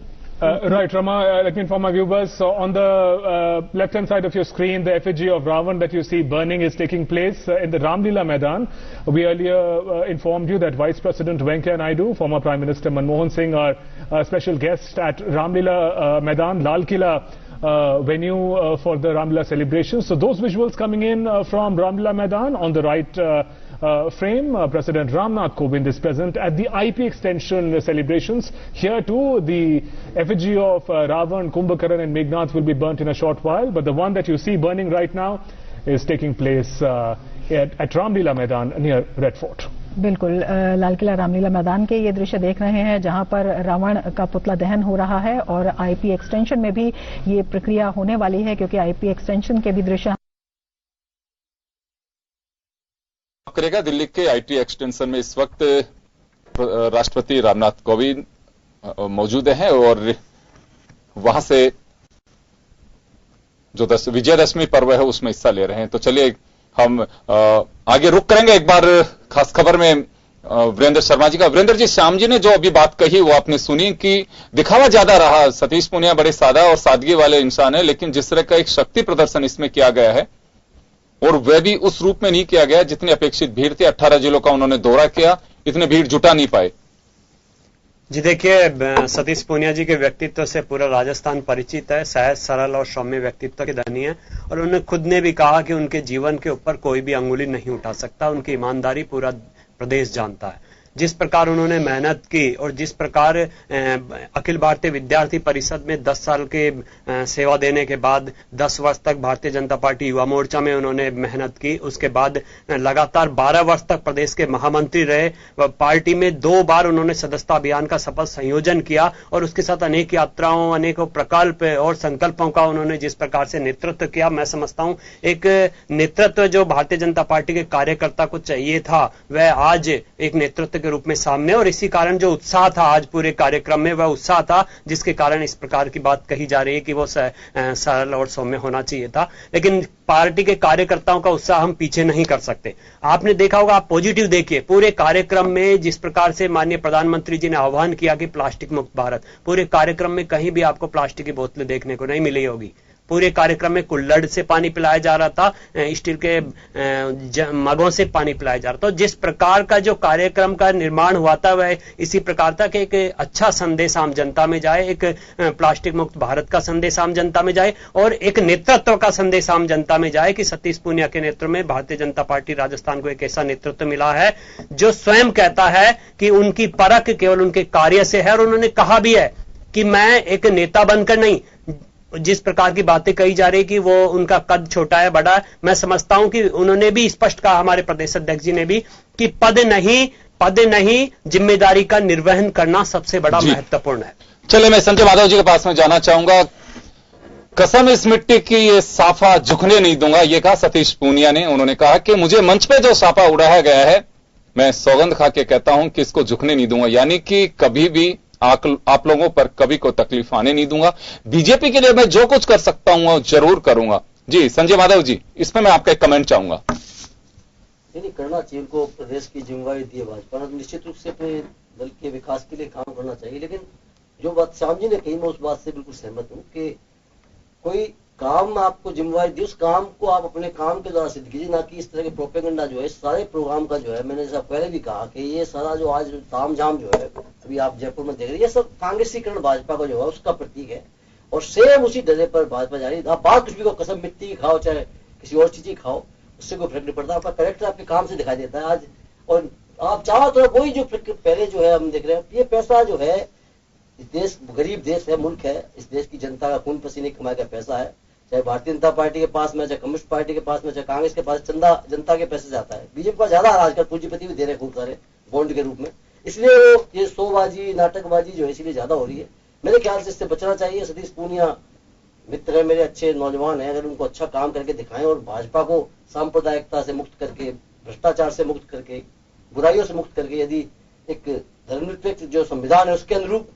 Right, Rama, let me inform my viewers. So on the left-hand side of your screen, the effigy of Ravan that you see burning is taking place in the Ramlila Maidan. We earlier informed you that Vice President Venkaiah Naidu, former Prime Minister Manmohan Singh are special guests at Ramlila Maidan, Lal Killa venue for the Ramlila celebration. So those visuals coming in from Ramlila Maidan. On the right frame. President Ramnath Kovind is present at the IP extension celebrations. Here too, the effigy of Ravan, Kumbhakaran and Meghnad will be burnt in a short while, but the one that you see burning right now is taking place at Ramlila Maidan near Red Fort. बिल्कुल, लाल किला रामलीला मैदान के ये दृश्य देख रहे हैं जहां पर रावण का पुतला दहन हो रहा है और आईपी एक्सटेंशन में भी ये प्रक्रिया होने वाली है, क्योंकि आईपी एक्सटेंशन के भी दृश्य करेगा। दिल्ली के आईटी एक्सटेंशन में इस वक्त राष्ट्रपति रामनाथ कोविंद मौजूद हैं और वहां से जो विजयदशमी पर्व है उसमें हिस्सा ले रहे हैं। तो चलिए हम आगे रुक करेंगे। एक बार खास खबर में वीरेंद्र शर्मा जी का। वीरेंद्र जी, श्याम जी ने जो अभी बात कही वो आपने सुनी कि दिखावा ज्यादा रहा। सतीश पूनिया बड़े सादा और सादगी वाले इंसान है, लेकिन जिस तरह का एक शक्ति प्रदर्शन इसमें किया गया है और वह भी उस रूप में नहीं किया गया जितनी अपेक्षित भीड़ थी। 18 जिलों का उन्होंने दौरा किया, इतने भीड़ जुटा नहीं पाए। जी देखिए, सतीश पूनिया जी के व्यक्तित्व से पूरा राजस्थान परिचित है। सहज, सरल और सौम्य व्यक्तित्व के धनी है और उन्होंने खुद ने भी कहा कि उनके जीवन के ऊपर कोई भी अंगुली नहीं उठा सकता। उनकी ईमानदारी पूरा प्रदेश जानता है। जिस प्रकार उन्होंने मेहनत की और जिस प्रकार अखिल भारतीय विद्यार्थी परिषद में 10 साल के सेवा देने के बाद 10 वर्ष तक भारतीय जनता पार्टी युवा मोर्चा में उन्होंने मेहनत की, उसके बाद लगातार 12 वर्ष तक प्रदेश के महामंत्री रहे। पार्टी में 2 बार उन्होंने सदस्यता अभियान का सफल संयोजन किया और उसके साथ अनेक यात्राओं, अनेकों प्रकल्प और संकल्पों का उन्होंने जिस प्रकार से नेतृत्व किया, मैं समझता हूं एक नेतृत्व जो भारतीय जनता पार्टी के कार्यकर्ता को चाहिए था वह आज एक नेतृत्व के रूप में सामने। और इसी कारण जो उत्साह था आज पूरे कार्यक्रम में, वह उत्साह था जिसके कारण इस प्रकार की बात कही जा रही है कि वो सरल और सौम्य होना चाहिए था। लेकिन पार्टी के कार्यकर्ताओं का उत्साह हम पीछे नहीं कर सकते। आपने देखा होगा, आप पॉजिटिव देखिए पूरे कार्यक्रम में जिस प्रकार से माननीय प्रधानमंत्री जी ने आह्वान किया कि प्लास्टिक मुक्त भारत, पूरे कार्यक्रम में कहीं भी आपको प्लास्टिक की बोतलें देखने को नहीं मिली होगी। पूरे कार्यक्रम में कुल्हड़ से पानी पिलाया जा रहा था, स्टील के मगों से पानी पिलाया जा रहा था। तो जिस प्रकार का जो कार्यक्रम का निर्माण हुआ था वह इसी प्रकार था कि एक अच्छा संदेश आम जनता में जाए, एक प्लास्टिक मुक्त भारत का संदेश आम जनता में जाए और एक नेतृत्व का संदेश आम जनता में जाए कि सतीश पूनिया के नेतृत्व में भारतीय जनता पार्टी राजस्थान को एक ऐसा नेतृत्व मिला है जो स्वयं कहता है कि उनकी परख केवल उनके कार्य से है। और उन्होंने कहा भी है कि मैं एक नेता बनकर नहीं, जिस प्रकार की बातें कही जा रही कि वो उनका कद छोटा है, बड़ा है, मैं समझता हूं कि उन्होंने भी स्पष्ट कहा, हमारे प्रदेश अध्यक्ष जी ने भी, कि पद नहीं जिम्मेदारी का निर्वहन करना सबसे बड़ा महत्वपूर्ण है। चलिए मैं संजय माधव जी के पास में जाना चाहूंगा। कसम इस मिट्टी की ये साफा झुकने नहीं दूंगा, ये कहा सतीश पूनिया ने। उन्होंने कहा कि मुझे मंच पे जो साफा उड़ाया गया है मैं सौगंध खा के कहता हूं कि इसको झुकने नहीं दूंगा, यानी कि कभी भी आप लोगों पर कभी कोई तकलीफ आने नहीं दूंगा। बीजेपी के लिए मैं जो कुछ कर सकता हूं जरूर करूंगा। जी संजय माधव जी, इसमें मैं आपका एक कमेंट चाहूंगा। नहीं करना चाहिए, उनको प्रदेश की जिम्मेवारी दी है भाजपा ने, निश्चित रूप से अपने दल के विकास के लिए काम करना चाहिए। लेकिन जो बात श्याम जी ने कही मैं उस बात से बिल्कुल सहमत हूँ कि कोई काम आपको जिम्मेवारी दी, उस काम को आप अपने काम के द्वारा सिद्ध कीजिए, ना कि इस तरह के प्रोपेगेंडा जो है सारे प्रोग्राम का जो है, मैंने जैसा पहले भी कहा कि ये सारा जो आज तामझाम जो है अभी आप जयपुर में देख रहे हैं, ये सब कांग्रेसीकरण भाजपा का जो है उसका प्रतीक है और सेम उसी डरे पर भाजपा जा रही है। आप बात कुछ भी को कसम मिट्टी की खाओ चाहे किसी और चीज की खाओ, उससे कोई फर्क नहीं पड़ता। आपका करेक्टर आपके काम से दिखाई देता है आज। और आप चाहो तो वही जो पहले जो है हम देख रहे हैं, ये पैसा जो है इस देश गरीब देश है, मुल्क है, इस देश की जनता का खून पसीने कमाए का पैसा है, चाहे भारतीय जनता पार्टी के पास में, चाहे कम्युनिस्ट पार्टी के पास में, चाहे कांग्रेस के पास, चंदा जनता के पैसे से आता है। बीजेपी का ज्यादा आजकल पूंजीपति भी दे रहे हैं खूब सारे बॉन्ड के रूप में, इसलिए वो ये शोबाजी नाटकबाजी जो है इसलिए ज्यादा हो रही है। मेरे ख्याल से इससे बचना चाहिए। सतीश पूनिया मित्र है मेरे, अच्छे नौजवान है, अगर उनको अच्छा काम करके दिखाएं और भाजपा को सांप्रदायिकता से मुक्त करके, भ्रष्टाचार से मुक्त करके, बुराइयों से मुक्त करके यदि एक धर्मनिरपेक्ष जो संविधान है उसके अनुरूप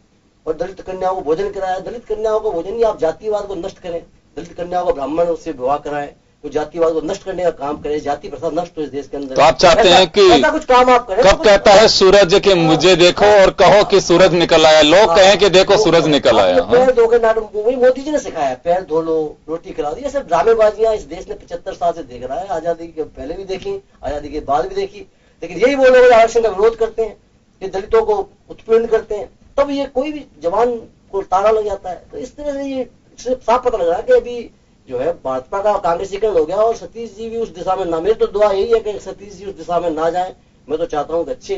और दलित कन्याओं को भोजन कराया, दलित कन्याओं को भोजन, आप जातिवाद को नष्ट करें, दलित कन्याओं को ब्राह्मण से विवाह कराएं, तो जातिवाद को नष्ट करने का काम करें, जाति प्रथा नष्ट हो इस देश के अंदर। तो आप चाहते हैं कि ऐसा कुछ काम आप करें। कब कहता है सूरज कि मुझे देखो और कहो कि सूरज निकल आया, लोग कहें कि देखो सूरज निकल आया। पैर धो के नाटक वही मोदी जी ने सिखाया, पैर धो लो, रोटी खिला दी, ये सब ड्रामेबाजियां इस देश ने 75 साल से देख रहा है। आजादी के पहले भी देखी, आजादी के बाद भी देखी, लेकिन यही वो लोग आरक्षण का विरोध करते हैं, ये दलितों को उत्पीड़न करते हैं, तब ये कोई भी जवान को ताला लग जाता है। तो इस तरह से ये साफ पता लग रहा है कि अभी जो है भाजपा का कांग्रेसीकरण हो गया और सतीश जी भी उस दिशा में ना, मेरी तो दुआ यही है कि सतीश जी उस दिशा में ना जाए। मैं तो चाहता हूं कि अच्छे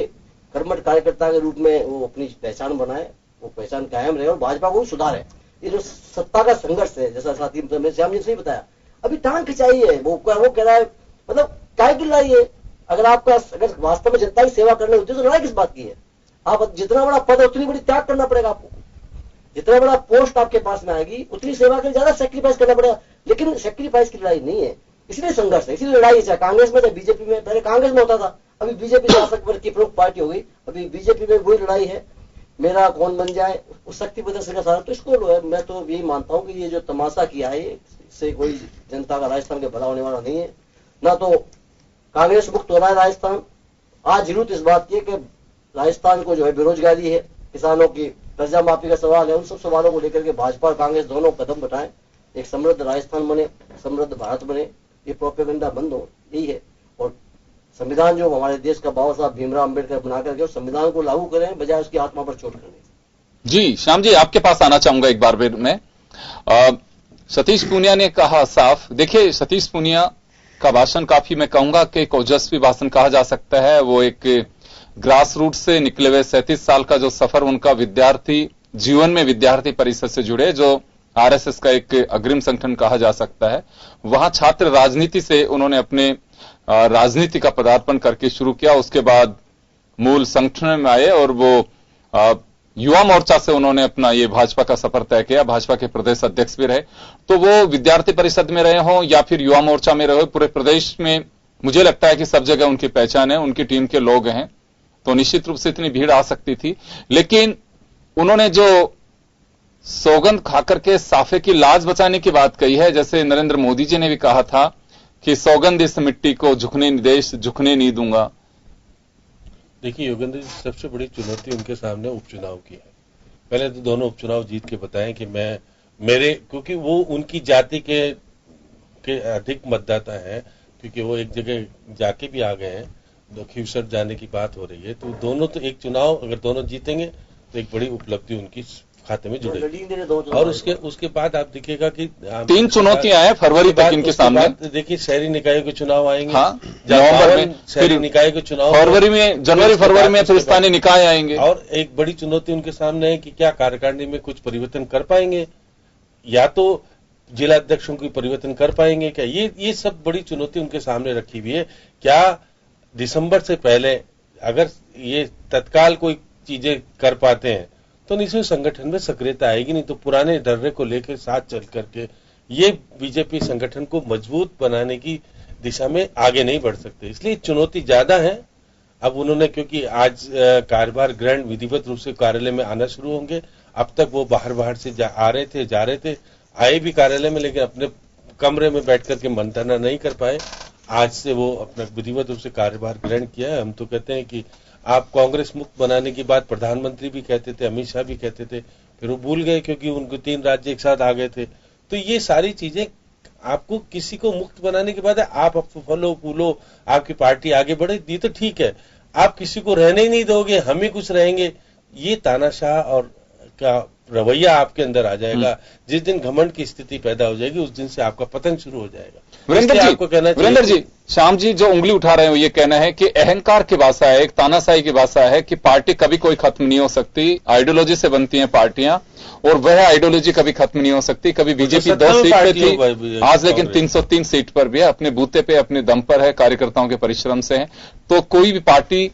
कर्मठ कार्यकर्ता के रूप में वो अपनी पहचान बनाए, वो पहचान कायम रहे और भाजपा को सुधारे। ये जो सत्ता का संघर्ष है, जैसा साथी श्याम जी ने सही बताया, अभी टांग खिंचाई है। वो कह रहा है मतलब काय की लड़ाई है। अगर वास्तव में जनता की सेवा करने होती है तो लड़ाई किस बात की है? आप जितना बड़ा पद है उतनी बड़ी त्याग करना पड़ेगा आपको, जितना बड़ा पोस्ट आपके पास में आएगी उतनी सेवा के लिए ज्यादा सेक्रीफाइस करना पड़ेगा। लेकिन सेक्रीफाइस की लड़ाई नहीं है, इसलिए संघर्ष है, इसलिए लड़ाई। चाहे कांग्रेस में चाहे बीजेपी में, पहले कांग्रेस में होता था, अभी बीजेपी शासक वर्ग की प्रमुख पार्टी हो गई, अभी बीजेपी में वही लड़ाई है, मेरा कौन बन जाए, उस शक्ति प्रदर्शन का सारा। तो इसको मैं तो यही मानता हूं कि ये जो तमाशा किया है इससे कोई जनता का राजस्थान के भला होने वाला नहीं है। ना तो कांग्रेस मुक्त हो रहा है राजस्थान। आज जरूरत इस बात की है कि राजस्थान को जो है बेरोजगारी है, किसानों की कर्जा माफी का सवाल है, उन सब सवालों को लेकर के भाजपा और कांग्रेस दोनों कदम बढ़ाएं, एक समृद्ध राजस्थान बने, समृद्ध भारत बने, ये प्रोपेगेंडा बंद हो, यही है। और संविधान जो हमारे देश का बाबा साहब भीमराव अम्बेडकर बना करके उस संविधान को लागू करें बजाय उसकी आत्मा पर चोट करने। जी श्याम जी, आपके पास आना चाहूंगा एक बार फिर मैं। सतीश पूनिया ने कहा साफ, देखिए सतीश पूनिया का भाषण काफी, मैं कहूंगा कि एक ओजस्वी भाषण कहा जा सकता है। वो एक ग्रास रूट से निकले हुए 37 साल का जो सफर उनका विद्यार्थी जीवन में, विद्यार्थी परिषद से जुड़े, जो आरएसएस का एक अग्रिम संगठन कहा जा सकता है, वहां छात्र राजनीति से उन्होंने अपने राजनीति का पदार्पण करके शुरू किया। उसके बाद मूल संगठन में आए और वो युवा मोर्चा से उन्होंने अपना ये भाजपा का सफर तय किया। भाजपा के प्रदेश अध्यक्ष भी रहे, तो वो विद्यार्थी परिषद में रहे हों या फिर युवा मोर्चा में रहे, पूरे प्रदेश में मुझे लगता है कि सब जगह उनकी पहचान है, उनकी टीम के लोग हैं, तो निश्चित रूप से इतनी भीड़ आ सकती थी। लेकिन उन्होंने जो सौगंध खाकर के साफे की लाज बचाने की बात कही है, जैसे नरेंद्र मोदी जी ने भी कहा था कि सौगंध इस मिट्टी को झुकने नहीं दूंगा। देखिए योगेंद्र जी, सबसे बड़ी चुनौती उनके सामने उपचुनाव की है। पहले तो दोनों उपचुनाव जीत के बताएं कि क्योंकि वो उनकी जाति के अधिक मतदाता हैं, क्योंकि वो एक जगह जाके भी आ गए हैं, खीवसर जाने की बात हो रही है। तो दोनों तो एक चुनाव अगर दोनों जीतेंगे तो एक बड़ी उपलब्धि उनकी खाते में जुड़ेगी। और उसके बाद आप देखिएगा कि 3 चुनौतियां हैं फरवरी तक इनके सामने। देखिए शहरी निकायों के चुनाव आएंगे, हाँ, नवंबर में, शहरी निकाय के चुनाव जनवरी-फरवरी में फिर स्थानीय निकाय आएंगे। और एक बड़ी चुनौती उनके सामने है कि क्या कार्यकारिणी में कुछ परिवर्तन कर पाएंगे, या तो जिला अध्यक्षों की परिवर्तन कर पाएंगे क्या। ये सब बड़ी चुनौती उनके सामने रखी हुई है। क्या दिसंबर से पहले अगर ये तत्काल कोई चीजें कर पाते हैं तो निश्चित संगठन में सक्रियता आएगी, नहीं तो पुराने डर्रे को लेकर साथ चल करके ये बीजेपी संगठन को मजबूत बनाने की दिशा में आगे नहीं बढ़ सकते। इसलिए चुनौती ज्यादा है। अब उन्होंने, क्योंकि आज कार्यभार ग्रहण विधिवत रूप से कार्यालय में आना शुरू होंगे, अब तक वो बाहर से जा रहे थे, आए भी कार्यालय में लेकिन अपने कमरे में बैठ करके मंत्रणा नहीं कर पाए। आज से वो अपना विधिवत रूप से कार्यभार ग्रहण किया है। हम तो कहते हैं कि आप कांग्रेस मुक्त बनाने की बात प्रधानमंत्री भी कहते थे, अमित शाह भी कहते थे, फिर वो भूल गए क्योंकि उनको 3 राज्य एक साथ आ गए थे। तो ये सारी चीजें आपको किसी को मुक्त बनाने के बाद आप फलो फूलो, आपकी पार्टी आगे बढ़े, ये तो ठीक है। आप किसी को रहने ही नहीं दोगे, हम ही कुछ रहेंगे, ये तानाशाह और का रवैया आपके अंदर आ जाएगा। जिस दिन घमंड की स्थिति पैदा हो जाएगी उस दिन से आपका पतन शुरू हो जाएगा। वीरेंद्र जी, श्याम जी जो उंगली उठा रहे हो ये कहना है कि अहंकार की भाषा है, एक तानाशाही की भाषा है कि पार्टी कभी कोई खत्म नहीं हो सकती, आइडियोलॉजी से बनती हैं पार्टियां, और वह आइडियोलॉजी कभी खत्म नहीं हो सकती। कभी बीजेपी 10 सीट पे थी, आज लेकिन 303 सीट पर भी है, अपने बूते पे अपने दम पर है, कार्यकर्ताओं के परिश्रम से है। तो कोई भी पार्टी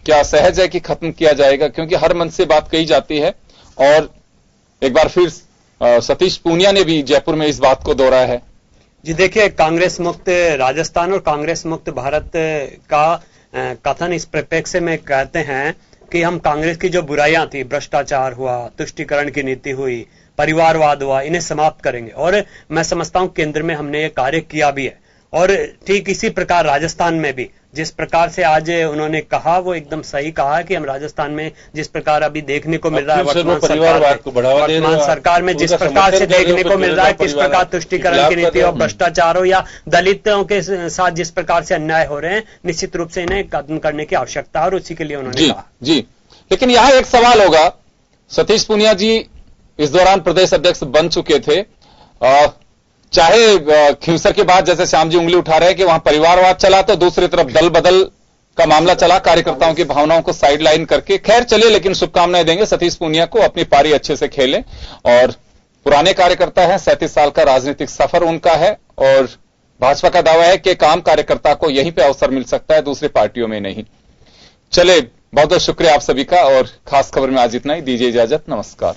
क्या सहज है कि खत्म किया जाएगा, क्योंकि हर मन से बात कही जाती है। और एक बार फिर सतीश पूनिया ने भी जयपुर में इस बात को दोहराया है। जी देखिए, कांग्रेस मुक्त राजस्थान और कांग्रेस मुक्त भारत का कथन इस परिप्रेक्ष्य में कहते हैं कि हम कांग्रेस की जो बुराइयां थी, भ्रष्टाचार हुआ, तुष्टीकरण की नीति हुई, परिवारवाद हुआ, इन्हें समाप्त करेंगे। और मैं समझता हूं केंद्र में हमने ये कार्य किया भी है। और ठीक इसी प्रकार राजस्थान में भी जिस प्रकार से आज उन्होंने कहा, वो एकदम सही कहा है कि हम राजस्थान में जिस प्रकार अभी देखने को मिल रहा है वर्तमान सरकार में जिस प्रकार से देखने को मिल रहा है, किस प्रकार तुष्टीकरण की नीति और भ्रष्टाचार हो या दलितों के साथ जिस प्रकार से अन्याय हो रहे हैं, निश्चित रूप से इन्हें खत्म करने की आवश्यकता है और उसी के लिए उन्होंने कहा। जी, लेकिन यहाँ एक सवाल होगा, सतीश पूनिया जी इस दौरान प्रदेश अध्यक्ष बन चुके थे, चाहे खिंवसर की बात जैसे श्याम जी उंगली उठा रहे हैं कि वहां परिवारवाद चला, तो दूसरी तरफ दल बदल का मामला चला, कार्यकर्ताओं की भावनाओं को साइडलाइन करके। खैर चलिए, लेकिन शुभकामनाएं देंगे सतीश पूनिया को, अपनी पारी अच्छे से खेलें। और पुराने कार्यकर्ता हैं, 37 साल का राजनीतिक सफर उनका है, और भाजपा का दावा है कि काम कार्यकर्ता को यहीं पे अवसर मिल सकता है, दूसरी पार्टियों में नहीं। चले, बहुत बहुत शुक्रिया आप सभी का, और खास खबर में आज इतना ही। दीजिए इजाजत, नमस्कार।